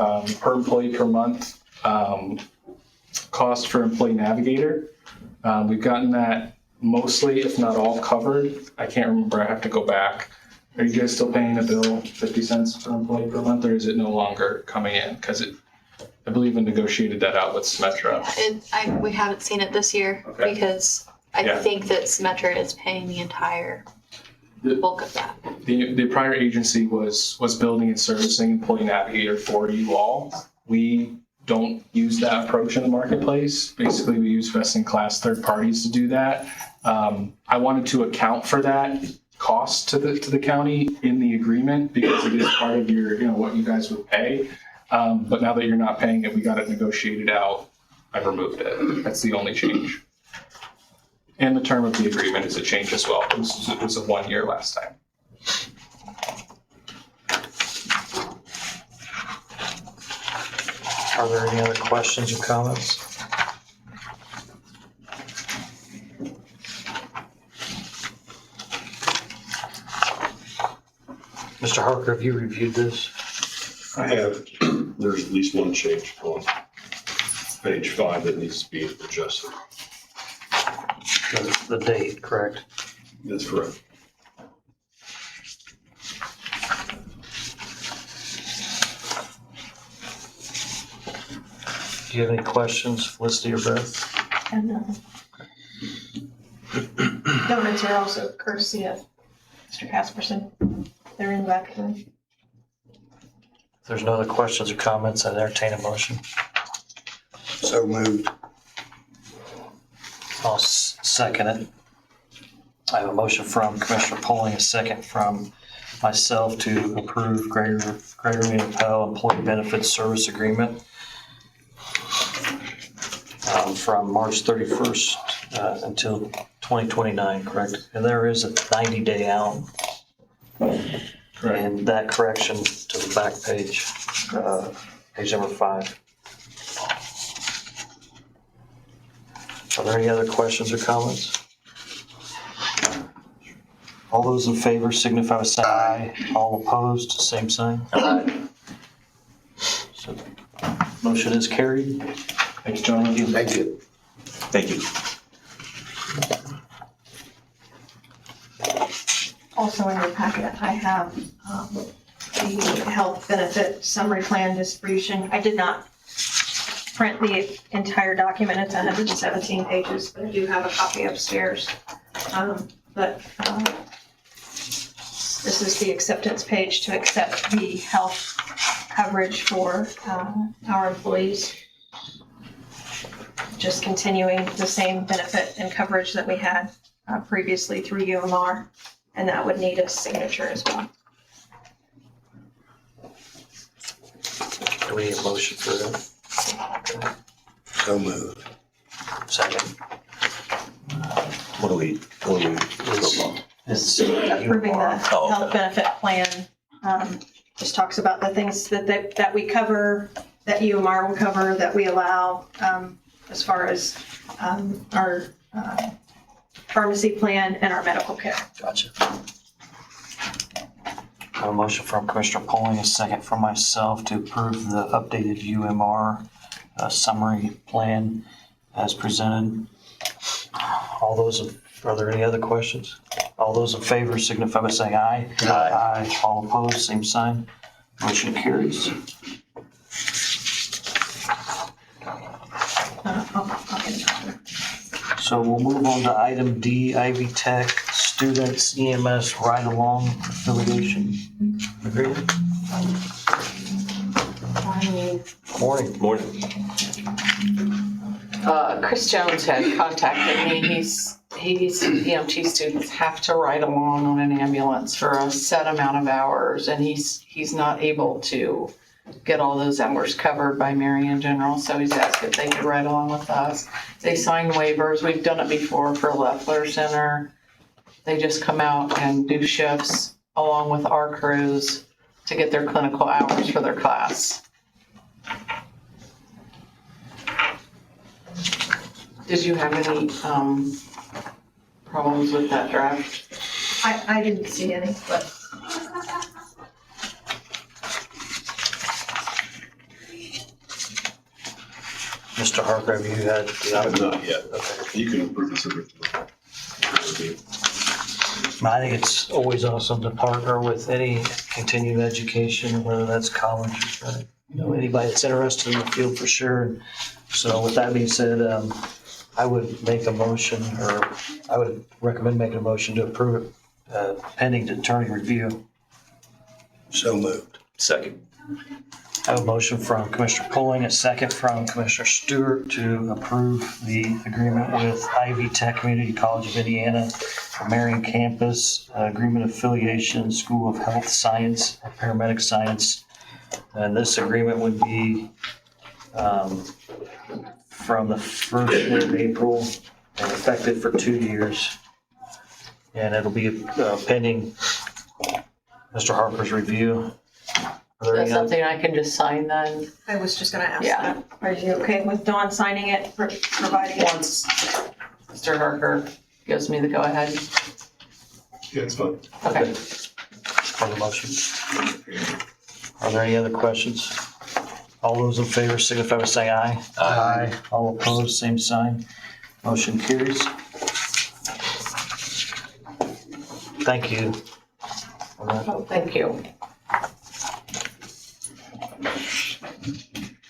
per employee per month cost for Employee Navigator. We've gotten that mostly, if not all, covered. I can't remember. I have to go back. Are you guys still paying a bill 50 cents per employee per month, or is it no longer coming in? Because I believe we negotiated that out with Symetra. We haven't seen it this year because I think that Symetra is paying the entire bulk of that. The prior agency was building and servicing Employee Navigator for you all. We don't use that approach in the marketplace. Basically, we use best-in-class third parties to do that. I wanted to account for that cost to the county in the agreement because it is part of your, what you guys would pay. But now that you're not paying it, we got it negotiated out. I've removed it. That's the only change. And the term of the agreement is a change as well. It was a 1 year last time. Are there any other questions or comments? Mr. Harker, have you reviewed this? I have. There's at least one change on page 5 that needs to be adjusted. The date, correct? That's correct. Do you have any questions, Felicity or Beth? And donuts are also courtesy of Mr. Casperson. They're in the back room. If there's no other questions or comments, I'd entertain a motion. So moved. I'll second it. I have a motion from Commissioner Polling, a second from myself to approve Gregory and Appel Employee Benefits Service Agreement. from March 31st until 2029, correct? And there is a 90-day out. And that correction to the back page, page number 5. Are there any other questions or comments? All those in favor signify by saying aye. All opposed, same sign. Aye. So, motion is carried. Thanks, John. Thank you. Thank you. Also in your packet, I have the health benefit summary plan distribution. I did not print the entire document. It's 117 pages, but I do have a copy upstairs. This is the acceptance page to accept the health coverage for our employees. Just continuing the same benefit and coverage that we had previously through UMR, and that would need a signature as well. Do we need a motion for that? So moved. Second. What do we It's Approving the Oh, okay. health benefit plan just talks about the things that we cover, that UMR will cover, that we allow as far as our pharmacy plan and our medical care. Gotcha. I have a motion from Commissioner Polling, a second from myself to approve the updated UMR summary plan as presented. Are there any other questions? All those in favor signify by saying aye. Aye. All opposed, same sign. Motion carries. I'll get it after. So we'll move on to item D, Ivy Tech Students EMS Ride-Along Affiliation Agreement. Morning. Morning. Chris Jones had contacted me. He's EMT students have to ride along on an ambulance for a set amount of hours, and he's not able to get all those hours covered by Marion General, so he's asked if they could ride along with us. They sign waivers. We've done it before for Leffler Center. They just come out and do shifts along with our crews to get their clinical hours for their class. Did you have any problems with that draft? I didn't see any, but Mr. Hargrave, you had the I have not yet. Okay. You can approve this. I think it's always awesome to partner with any continuing education, whether that's college or anybody that's interested in the field for sure. So with that being said, I would make a motion, or I would recommend making a motion to approve it pending attorney review. So moved. Second. I have a motion from Commissioner Polling, a second from Commissioner Stewart to approve the agreement with Ivy Tech Community College of Indiana for Marion Campus, agreement affiliation, School of Health Science, or Paramedic Science. And this agreement would be from the first day of April and effective for 2 years. And it'll be pending Mr. Harper's review. Are there That's any other- something I can just sign then? I was just gonna ask Yeah. that. Are you okay with Dawn signing it, providing it? Once Mr. Harker gives me the go-ahead. Yeah, it's fine. Okay. On the motion. Are there any other questions? All those in favor signify by saying aye. Aye. All opposed, same sign. Motion carries. Thank you. Oh, thank you.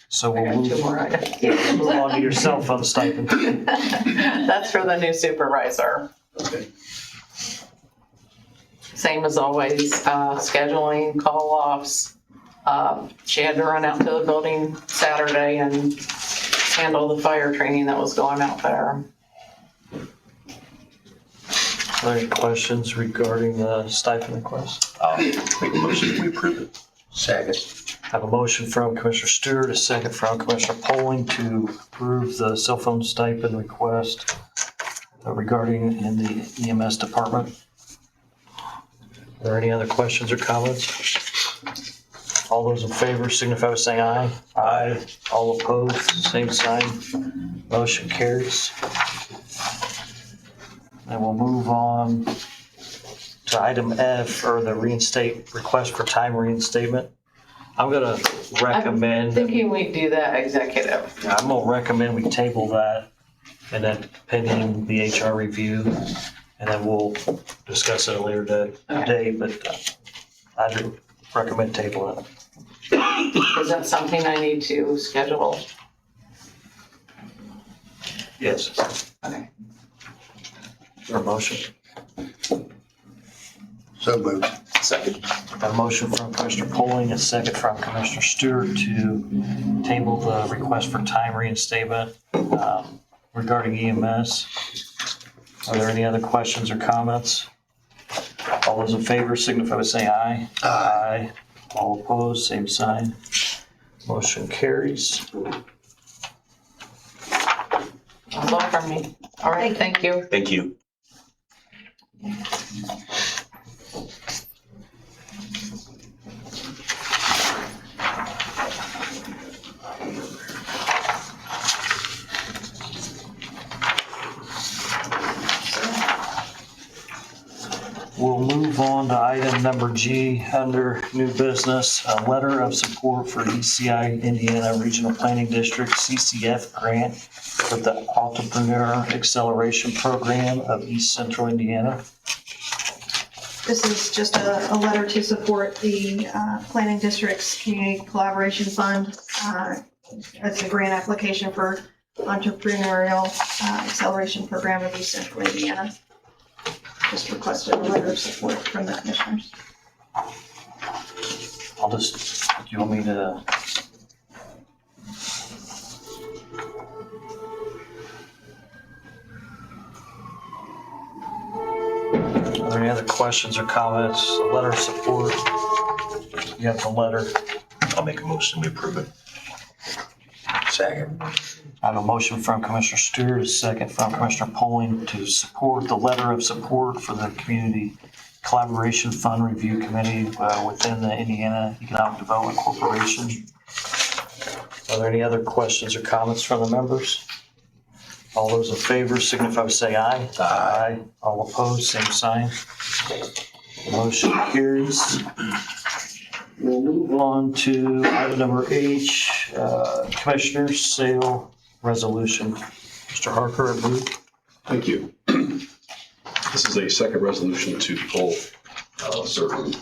So we'll I got two move more items. move on to your cell phone stipend. That's for the new supervisor. Okay. Same as always, scheduling, call-offs. She had to run out to the building Saturday and handle the fire training that was going out there. Are there any questions regarding the stipend request? Make a motion that we approve it. Second. I have a motion from Commissioner Stewart, a second from Commissioner Polling to approve the cell phone stipend request regarding in the EMS department. Are there any other questions or comments? All those in favor signify by saying aye. Aye. All opposed, same sign. Motion carries. And we'll move on to item F, or the request for time reinstatement. I'm gonna recommend. I'm thinking we do that executive. I'm gonna recommend we table that, and then pending the HR review, and then we'll discuss it at a later date, but I'd recommend table it. Is that something I need to schedule? Yes. Okay. Is there a motion? So moved. Second. Got a motion from Commissioner Polling, a second from Commissioner Stewart to table the request for time reinstatement regarding EMS. Are there any other questions or comments? All those in favor signify by saying aye. Aye. All opposed, same sign. Motion carries. That's all from me. All right, thank you. Thank you. We'll move on to item number G under new business, a letter of support for ECI Indiana Regional Planning District CCF grant for the Entrepreneur Acceleration Program of East Central Indiana. This is just a letter to support the Planning District's Community Collaboration Fund. It's a grant application for Entrepreneurial Acceleration Program of East Central Indiana. Just requested a letter of support from the commissioners. I'll just, do you want me to? Are there any other questions or comments? A letter of support? You have the letter. I'll make a motion, we approve it. Second. I have a motion from Commissioner Stewart, a second from Commissioner Polling to support the letter of support for the Community Collaboration Fund Review Committee within the Indiana Economic Development Corporation. Are there any other questions or comments from the members? All those in favor signify by saying aye. Aye. All opposed, same sign. Motion carries. We'll move on to item number H, Commissioner's Sale Resolution. Mr. Harker, I believe. Thank you. This is a second resolution to pull certain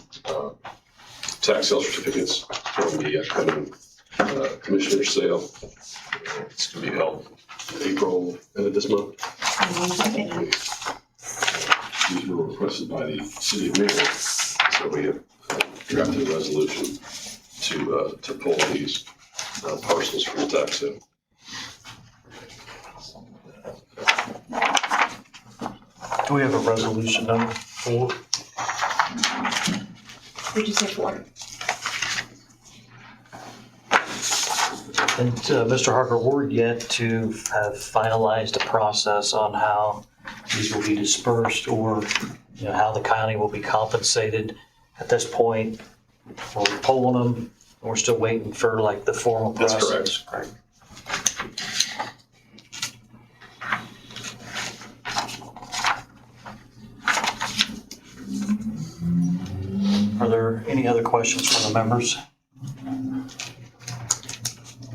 tax sale certificates from the upcoming commissioner's sale. It's going to be held April, end of this month. These were requested by the city of Mayor, so we have drafted a resolution to pull these parcels from the tax sale. Do we have a resolution number 4? Did you say 4? And Mr. Harker, we're yet to have finalized a process on how these will be dispersed, or how the county will be compensated. At this point, we're pulling them, and we're still waiting for like the formal process. That's correct. Are there any other questions from the members?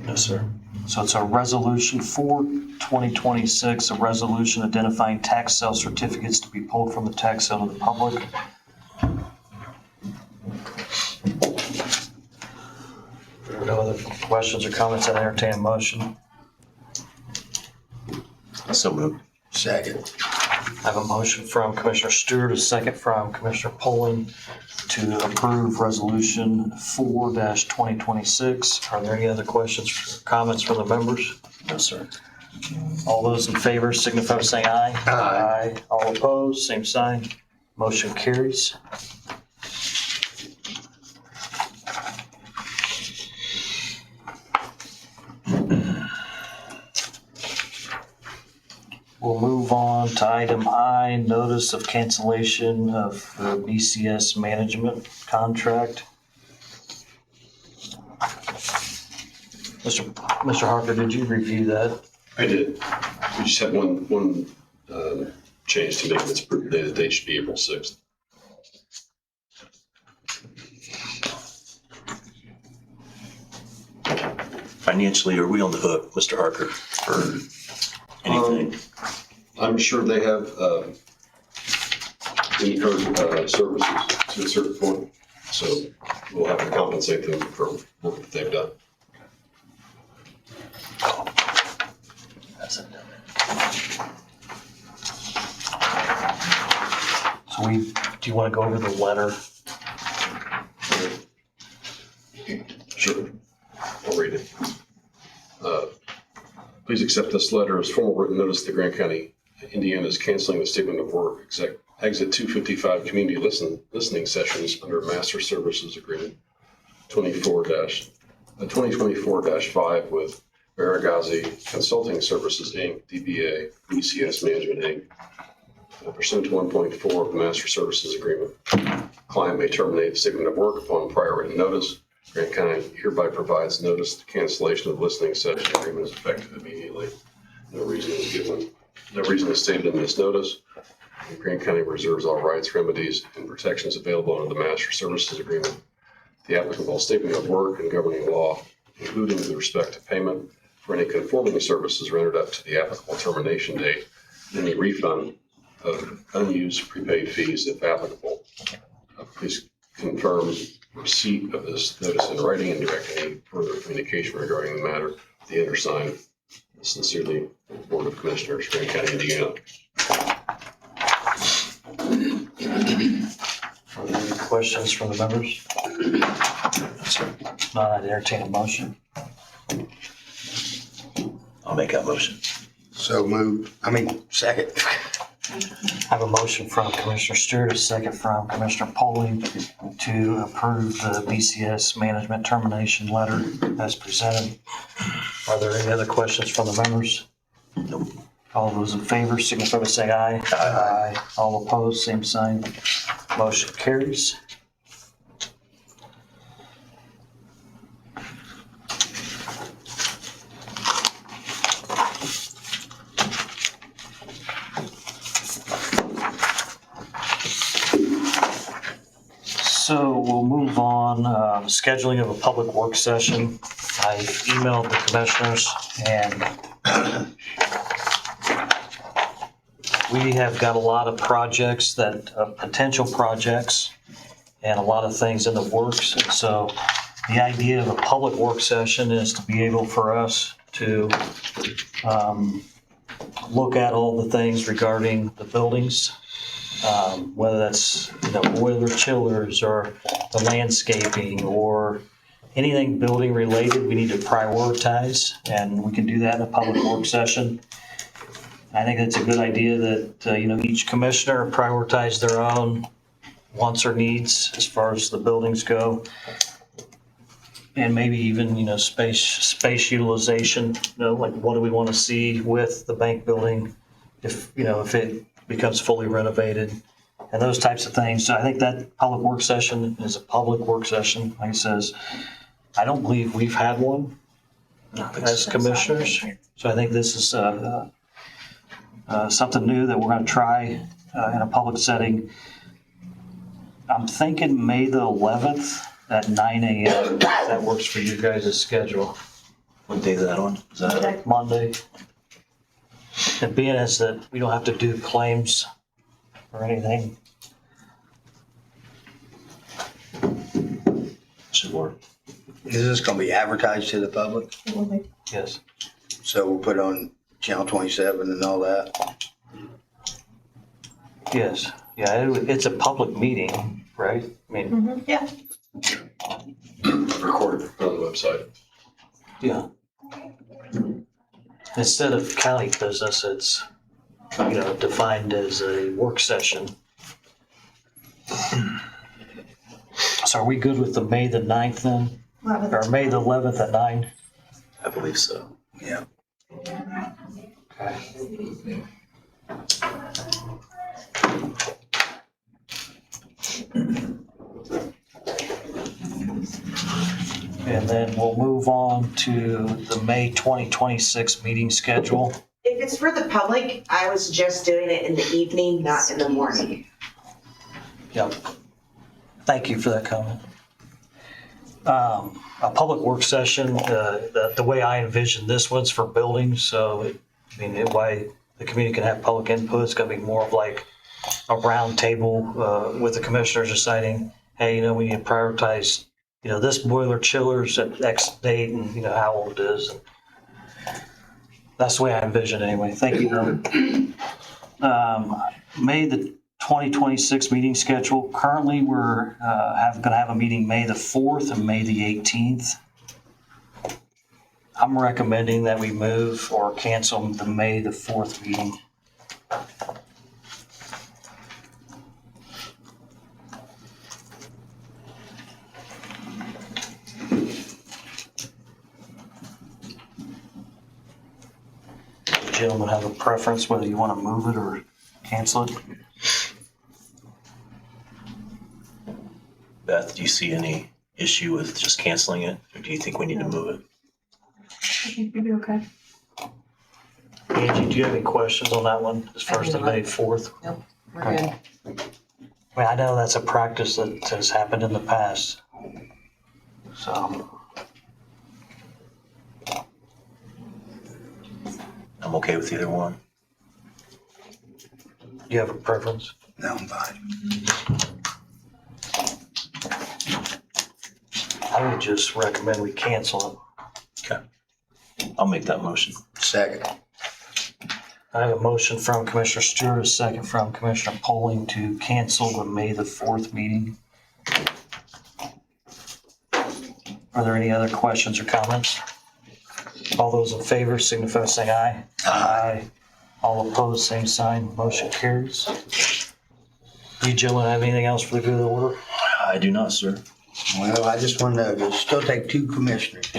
No, sir. So it's a resolution for 2026, a resolution identifying tax sale certificates to be pulled from the tax sale to the public. If there are no other questions or comments, I entertain a motion. So moved. Second. I have a motion from Commissioner Stewart, a second from Commissioner Polling to approve Resolution 4-2026. Are there any other questions or comments from the members? No, sir. All those in favor signify by saying aye. Aye. All opposed, same sign. Motion carries. we'll move on to item I, notice of cancellation of the BCS management contract. Mr. Harper, did you review that? I did. We just have one change to make. That's the date should be April 6th. Financially, are we on the hook, Mr. Harker, for anything? I'm sure they have incurred services to a certain point, so we'll have to compensate them for work that they've done. So do you want to go over the letter? Sure. I'll read it. Please accept this letter as formal written notice that Grant County, Indiana is canceling the statement of work, exit 255 community listening sessions under Master Services Agreement 2024-5 with Baragazi Consulting Services, Inc., DBA, BCS Management, Inc. Pursuant to 1.4 of the Master Services Agreement, client may terminate the statement of work upon prior written notice. Grant County hereby provides notice the cancellation of the listening session agreement is effective immediately. No reason is given. No reason is stated in this notice. Grant County reserves all rights, remedies, and protections available under the Master Services Agreement. The applicable statement of work and governing law, including with respect to payment for any conforming services rendered up to the applicable termination date, and any refund of unused prepaid fees if applicable. Please confirm receipt of this notice in writing and direct any further communication regarding the matter to the undersigned. Sincerely, Board of Commissioners, Grant County, Indiana. Are there any questions from the members? If not, I'd entertain a motion. I'll make that motion. So moved. Second. I have a motion from Commissioner Stewart, a second from Commissioner Poling to approve the BCS management termination letter as presented. Are there any other questions from the members? Nope. All those in favor signify by saying aye. Aye. All opposed, same sign. Motion carries. So we'll move on, scheduling of a public work session. I emailed the commissioners and we have got a lot of projects potential projects and a lot of things in the works. And so the idea of a public work session is to be able for us to look at all the things regarding the buildings. Whether that's boiler chillers or the landscaping or anything building related, we need to prioritize, and we can do that in a public work session. I think it's a good idea that each commissioner prioritize their own wants or needs as far as the buildings go, and maybe even space utilization. Like what do we want to see with the bank building if it becomes fully renovated and those types of things. So I think that public work session is a public work session. Like it says, I don't believe we've had one as commissioners. So I think this is something new that we're going to try in a public setting. I'm thinking May the 11th at 9 a.m. If that works for you guys' schedule. What day is that on? Is that Monday? And being as that we don't have to do claims or anything. Should work. Is this going to be advertised to the public? Yes. So we'll put on Channel 27 and all that? Yes. Yeah, it's a public meeting, right? I mean, Yeah. Recorded on the website. yeah. Instead of county business, it's, defined as a work session. So are we good with the May the 9th then? 11th. Or May the 11th at 9? I believe so. Yeah. Okay. And then we'll move on to the May 2026 meeting schedule. If it's for the public, I was just doing it in the evening, not in the morning. Yep. Thank you for that comment. A public work session, the way I envision this one's for buildings, so why the community can have public input, it's gonna be more of like a round table with the commissioners deciding, hey, we need to prioritize, this boiler chiller's at X date and how old it is. That's the way I envision it anyway. Thank you. May the 2026 meeting schedule. Currently, we're going to have a meeting May the 4th and May the 18th. I'm recommending that we move or cancel the May the 4th meeting. Gentlemen have a preference whether you want to move it or cancel it? Beth, do you see any issue with just canceling it, or do you think we need to move it? I think we'd be okay. Angie, do you have any questions on that one as far as the May 4th? Nope, we're good. I know that's a practice that has happened in the past. So. I'm okay with either one. Do you have a preference? No, I'm fine. I would just recommend we cancel it. Okay. I'll make that motion. Second. I have a motion from Commissioner Stewart, a second from Commissioner Poling to cancel the May the 4th meeting. Are there any other questions or comments? All those in favor signify by saying aye. Aye. All opposed, same sign. Motion carries. You gentlemen have anything else for the good of the order? I do not, sir. Well, I just want to know, does it still take 2 commissioners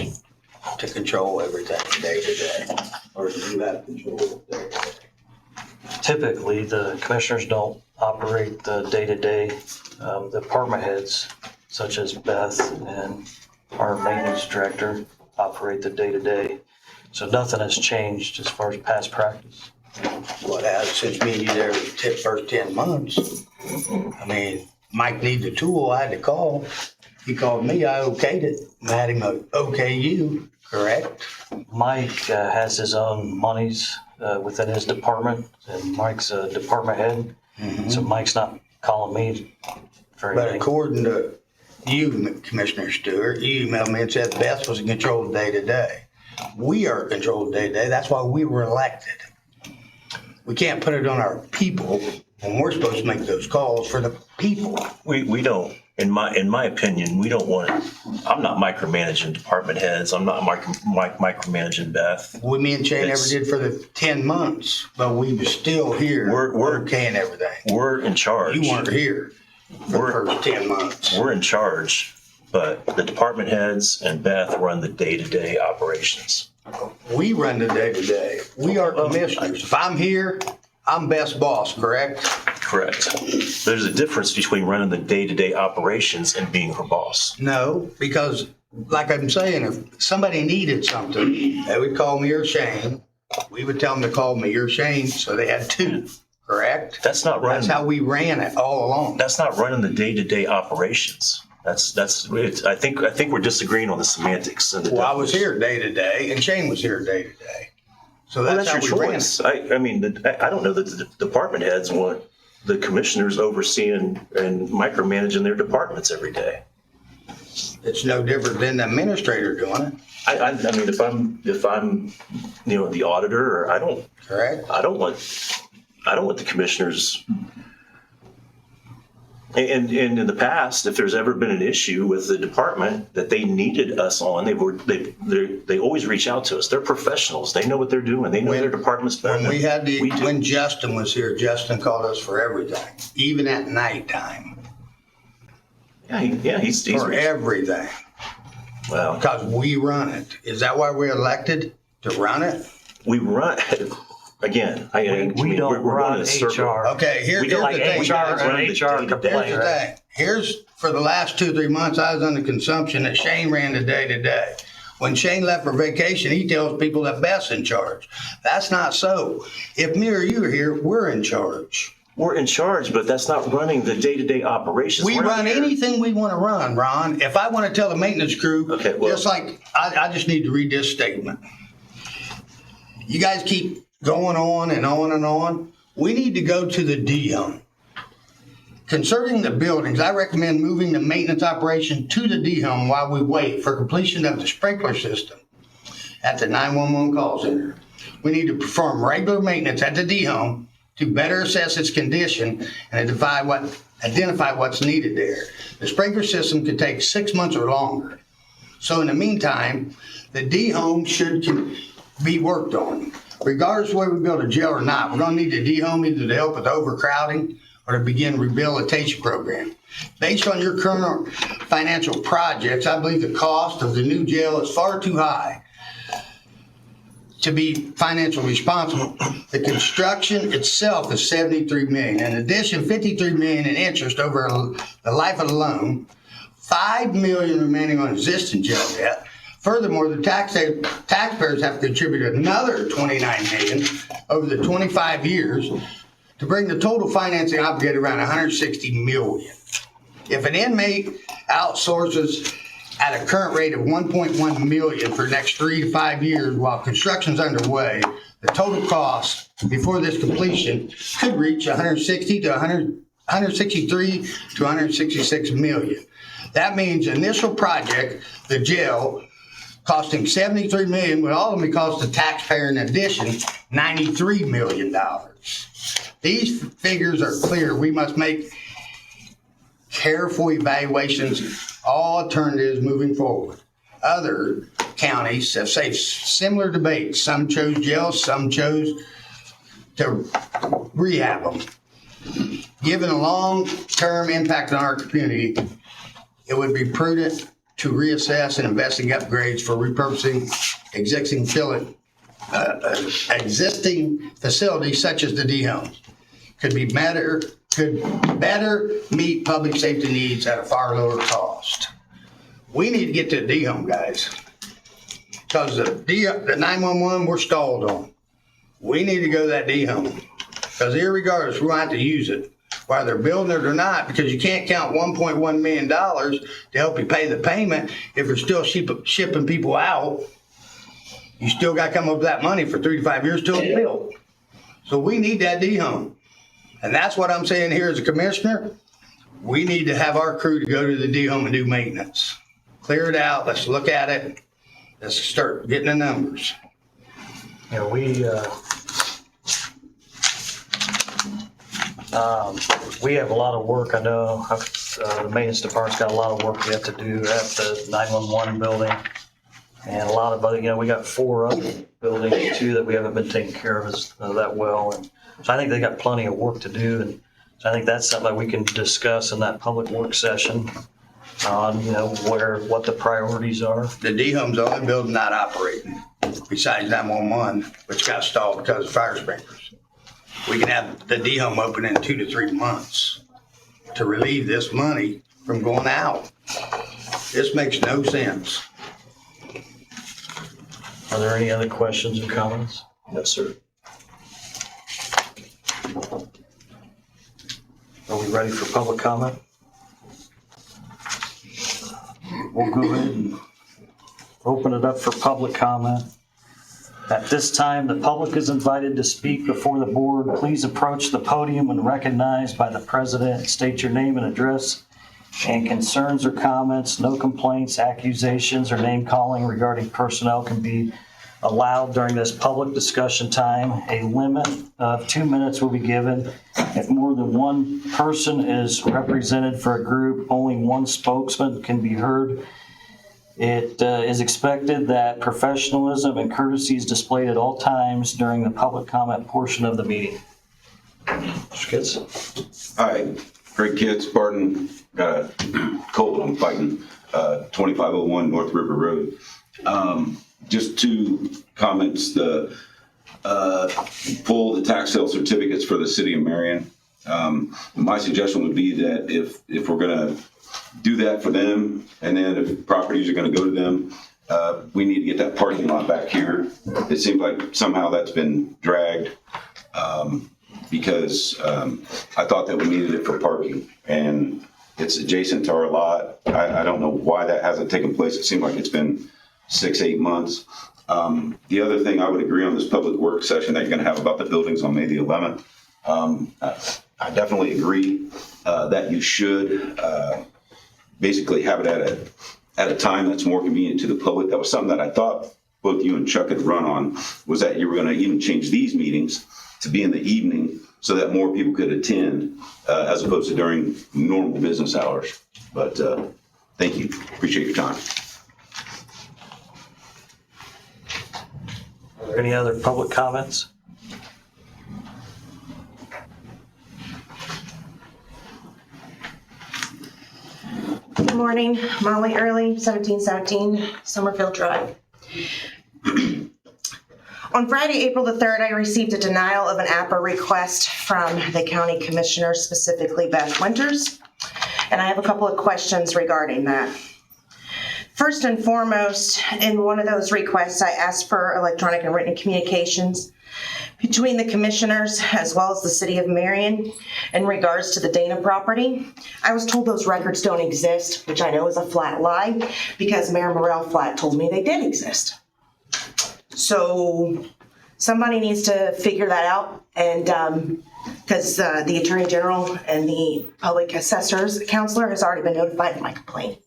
to control everything day to day? Or do you have control of it day to day? Typically, the commissioners don't operate the day-to-day. The department heads, such as Beth and our maintenance director, operate the day-to-day. So nothing has changed as far as past practice. What has since me and you there the first 10 months? I mean, Mike needed a tool, I had to call. He called me, I okayed it. I had him okay you, correct? Mike has his own monies within his department, and Mike's a department head. So Mike's not calling me for But anything. according to you, Commissioner Stewart, you emailed me and said Beth was in control of day to day. We are in control of day to day. That's why we were elected. We can't put it on our people when we're supposed to make those calls for the people. We don't, in my opinion, we don't want it. I'm not micromanaging department heads. I'm not micromanaging Beth. We, me and Shane never It's- did for the 10 months, but we were still here. We're okaying everything. We're in charge. You weren't here for the first 10 months. We're in charge, but the department heads and Beth run the day-to-day operations. We run the day to day. We are commissioners. If I'm here, I'm best boss, correct? Correct. There's a difference between running the day-to-day operations and being her boss. No, because like I'm saying, if somebody needed something, they would call me or Shane. We would tell them to call me or Shane, so they had 2, correct? That's not running. That's how we ran it all along. That's not running the day-to-day operations. I think we're disagreeing on the semantics. And the Well, I was definition. here day to day, and Shane was here day to day. So Well, that's, that's how your we ran choice. it. I mean, I don't know that the department heads want the commissioners overseeing and micromanaging their departments every day. It's no different than the administrator doing it. I mean, if I'm the auditor, or I don't want the commissioners. And in the past, if there's ever been an issue with the department that they needed us on, they always reach out to us. They're professionals. They know what they're doing. They know their department's better. When we had when Justin was here, Justin called us for everything, even at nighttime. He's for everything. Well, because we run it. Is that why we're elected to run it? We run. Again, we don't we're run running a circle. HR. Okay, here's the thing. HR Here's the thing. For the last 2 or 3 months, I was under consumption that Shane ran the day-to-day. When Shane left for vacation, he tells people that Beth's in charge. That's not so. If me or you are here, we're in charge. We're in charge, but that's not running the day-to-day operations. We We're not run here. anything we want to run, Ron. If I want to tell the maintenance crew, just like, I just need to read this statement. You guys keep going on and on and on. We need to go to the DHUM. Concerning the buildings, I recommend moving the maintenance operation to the DHUM while we wait for completion of the sprinkler system at the 911 call center. We need to perform regular maintenance at the DHUM to better assess its condition and identify what's needed there. The sprinkler system could take 6 months or longer. So in the meantime, the DHUM should be worked on. Regardless of whether we build a jail or not, we're gonna need the DHUM either to help with overcrowding or to begin a rehabilitation program. Based on your current financial projects, I believe the cost of the new jail is far too high to be financially responsible. The construction itself is $73 million. In addition, $53 million in interest over the life of the loan, $5 million remaining on existing jail debt. Furthermore, the taxpayers have contributed another $29 million over the 25 years to bring the total financing obligated around $160 million. If an inmate outsources at a current rate of $1.1 million for the next 3 to 5 years while construction's underway, the total cost before this completion could reach $163 to $166 million. That means initial project, the jail, costing $73 million, would ultimately cost the taxpayer in addition $93 million. These figures are clear. We must make careful evaluations, all alternatives moving forward. Other counties have faced similar debates. Some chose jails, some chose to rehab them. Given the long-term impact on our community, it would be prudent to reassess and invest in upgrades for repurposing existing facilities such as the DHUM. Could better meet public safety needs at a far lower cost. We need to get to the DHUM, guys. Because the 911 we're stalled on. We need to go to that DHUM. Because irregardless, we're going to have to use it. Whether they're building it or not, because you can't count $1.1 million to help you pay the payment if you're still shipping people out. You still got to come up with that money for 3 to 5 years till it's built. So we need that DHUM. And that's what I'm saying here as a commissioner. We need to have our crew to go to the DHUM and do maintenance. Clear it out. Let's look at it. Let's start getting the numbers. Yeah, we have a lot of work. I know the maintenance department's got a lot of work we have to do at the 911 building. And a lot of other, we got 4 other buildings too that we haven't been taking care of that well. And so I think they got plenty of work to do. And so I think that's something that we can discuss in that public work session on, what the priorities are. The DHUM's the only building not operating besides 911, which got stalled because of fire sprinklers. We can have the DHUM open in 2 to 3 months to relieve this money from going out. This makes no sense. Are there any other questions or comments? No, sir. Are we ready for public comment? We'll go ahead and open it up for public comment. At this time, the public is invited to speak before the board. Please approach the podium when recognized by the president. State your name and address and concerns or comments. No complaints, accusations, or name calling regarding personnel can be allowed during this public discussion time. A limit of 2 minutes will be given. If more than one person is represented for a group, only one spokesman can be heard. It is expected that professionalism and courtesy is displayed at all times during the public comment portion of the meeting. Mr. Kitts? Hi, Greg Kitts, Barton. Got a cold I'm fighting, 2501 North River Road. Just 2 comments. Pull the tax sale certificates for the city of Marion. My suggestion would be that if we're gonna do that for them, and then if properties are gonna go to them, we need to get that parking lot back here. It seems like somehow that's been dragged, because I thought that we needed it for parking, and it's adjacent to our lot. I don't know why that hasn't taken place. It seemed like it's been 6-8 months. The other thing, I would agree on this public work session that you're gonna have about the buildings on May the 11th. I definitely agree that you should basically have it at a time that's more convenient to the public. That was something that I thought both you and Chuck had run on, was that you were gonna even change these meetings to be in the evening so that more people could attend, as opposed to during normal business hours. But thank you, appreciate your time. Are there any other public comments? Good morning, Molly Early, 1717 Summerfield Drive. On Friday, April the 3rd, I received a denial of an APA request from the county commissioner, specifically Beth Winters, and I have a couple of questions regarding that. First and foremost, in one of those requests, I asked for electronic and written communications between the commissioners as well as the city of Marion in regards to the Dana property. I was told those records don't exist, which I know is a flat lie, because Mayor Morrell flat told me they did exist. So somebody needs to figure that out, and because the Attorney General and the Public Assessor's Counselor has already been notified of my complaint.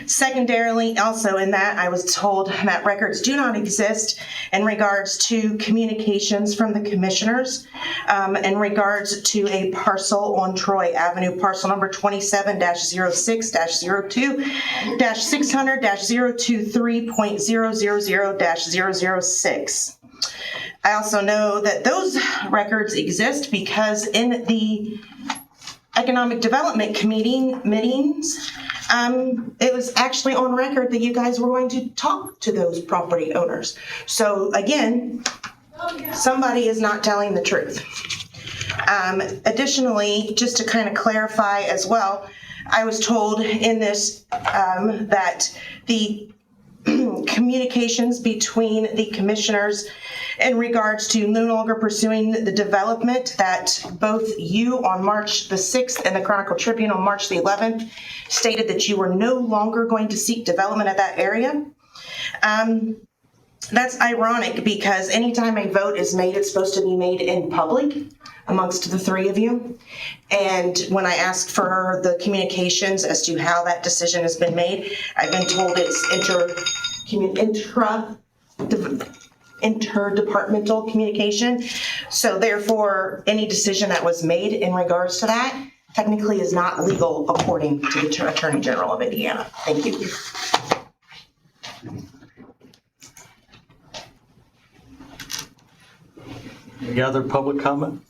Secondarily, also in that, I was told that records do not exist in regards to communications from the commissioners in regards to a parcel on Troy Avenue, parcel number 27-06-02-600-023.000-006. I also know that those records exist because in the Economic Development Committee meetings, it was actually on record that you guys were going to talk to those property owners. So again, somebody is not telling the truth. Additionally, just to kind of clarify as well, I was told in this that the communications between the commissioners in regards to no longer pursuing the development, that both you on March the 6th and the Chronicle Tribune on March the 11th stated that you were no longer going to seek development at that area. That's ironic because anytime a vote is made, it's supposed to be made in public amongst the three of you. And when I asked for the communications as to how that decision has been made, I've been told it's interdepartmental communication. So therefore, any decision that was made in regards to that technically is not legal according to the Attorney General of Indiana. Thank you. Any other public comment?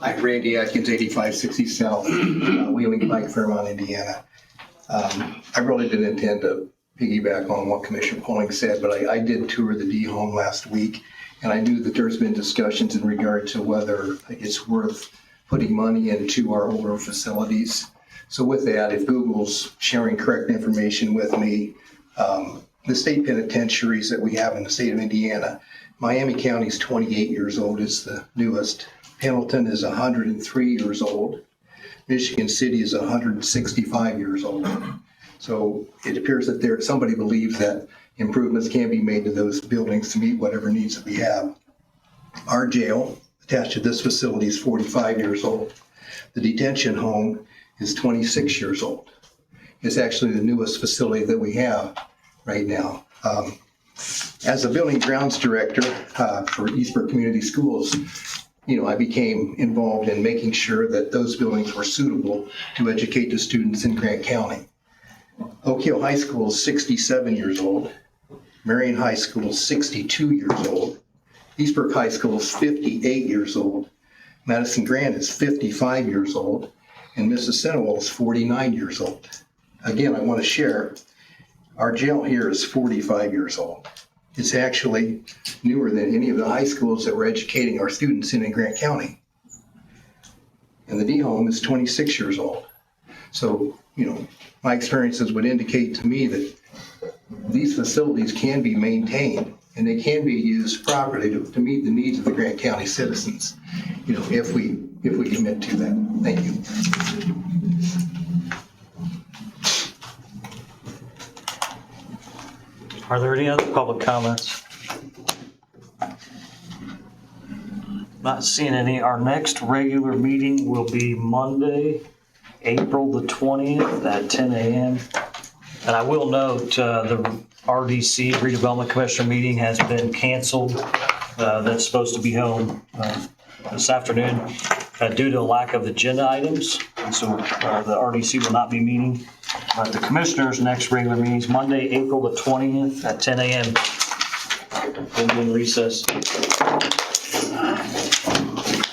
Hi, Randy Atkins, 8560 South, Wheeling Pike, Fairmont, Indiana. I really didn't intend to piggyback on what Commissioner Pauling said, but I did tour the D home last week, and I knew that there's been discussions in regard to whether it's worth putting money into our older facilities. So with that, if Google's sharing correct information with me, the state penitentiaries that we have in the state of Indiana, Miami County is 28 years old, is the newest. Pendleton is 103 years old. Michigan City is 165 years old. So it appears that somebody believes that improvements can be made to those buildings to meet whatever needs that we have. Our jail attached to this facility is 45 years old. The detention home is 26 years old. It's actually the newest facility that we have right now. As a building grounds director for Eastbrook Community Schools, I became involved in making sure that those buildings were suitable to educate the students in Grant County. Oak Hill High School is 67 years old. Marion High School is 62 years old. Eastbrook High School is 58 years old. Madison Grant is 55 years old. And Mrs. Centerville is 49 years old. Again, I want to share, our jail here is 45 years old. It's actually newer than any of the high schools that we're educating our students in Grant County. And the D home is 26 years old. So, my experiences would indicate to me that these facilities can be maintained and they can be used properly to meet the needs of the Grant County citizens, if we commit to that. Thank you. Are there any other public comments? Not seeing any. Our next regular meeting will be Monday, April the 20th at 10 a.m. And I will note the RDC, Redevelopment Commissioner meeting has been canceled. That's supposed to be held this afternoon due to a lack of agenda items. And so the RDC will not be meeting. But the Commissioners' next regular meeting is Monday, April the 20th at 10 a.m. We'll be in recess.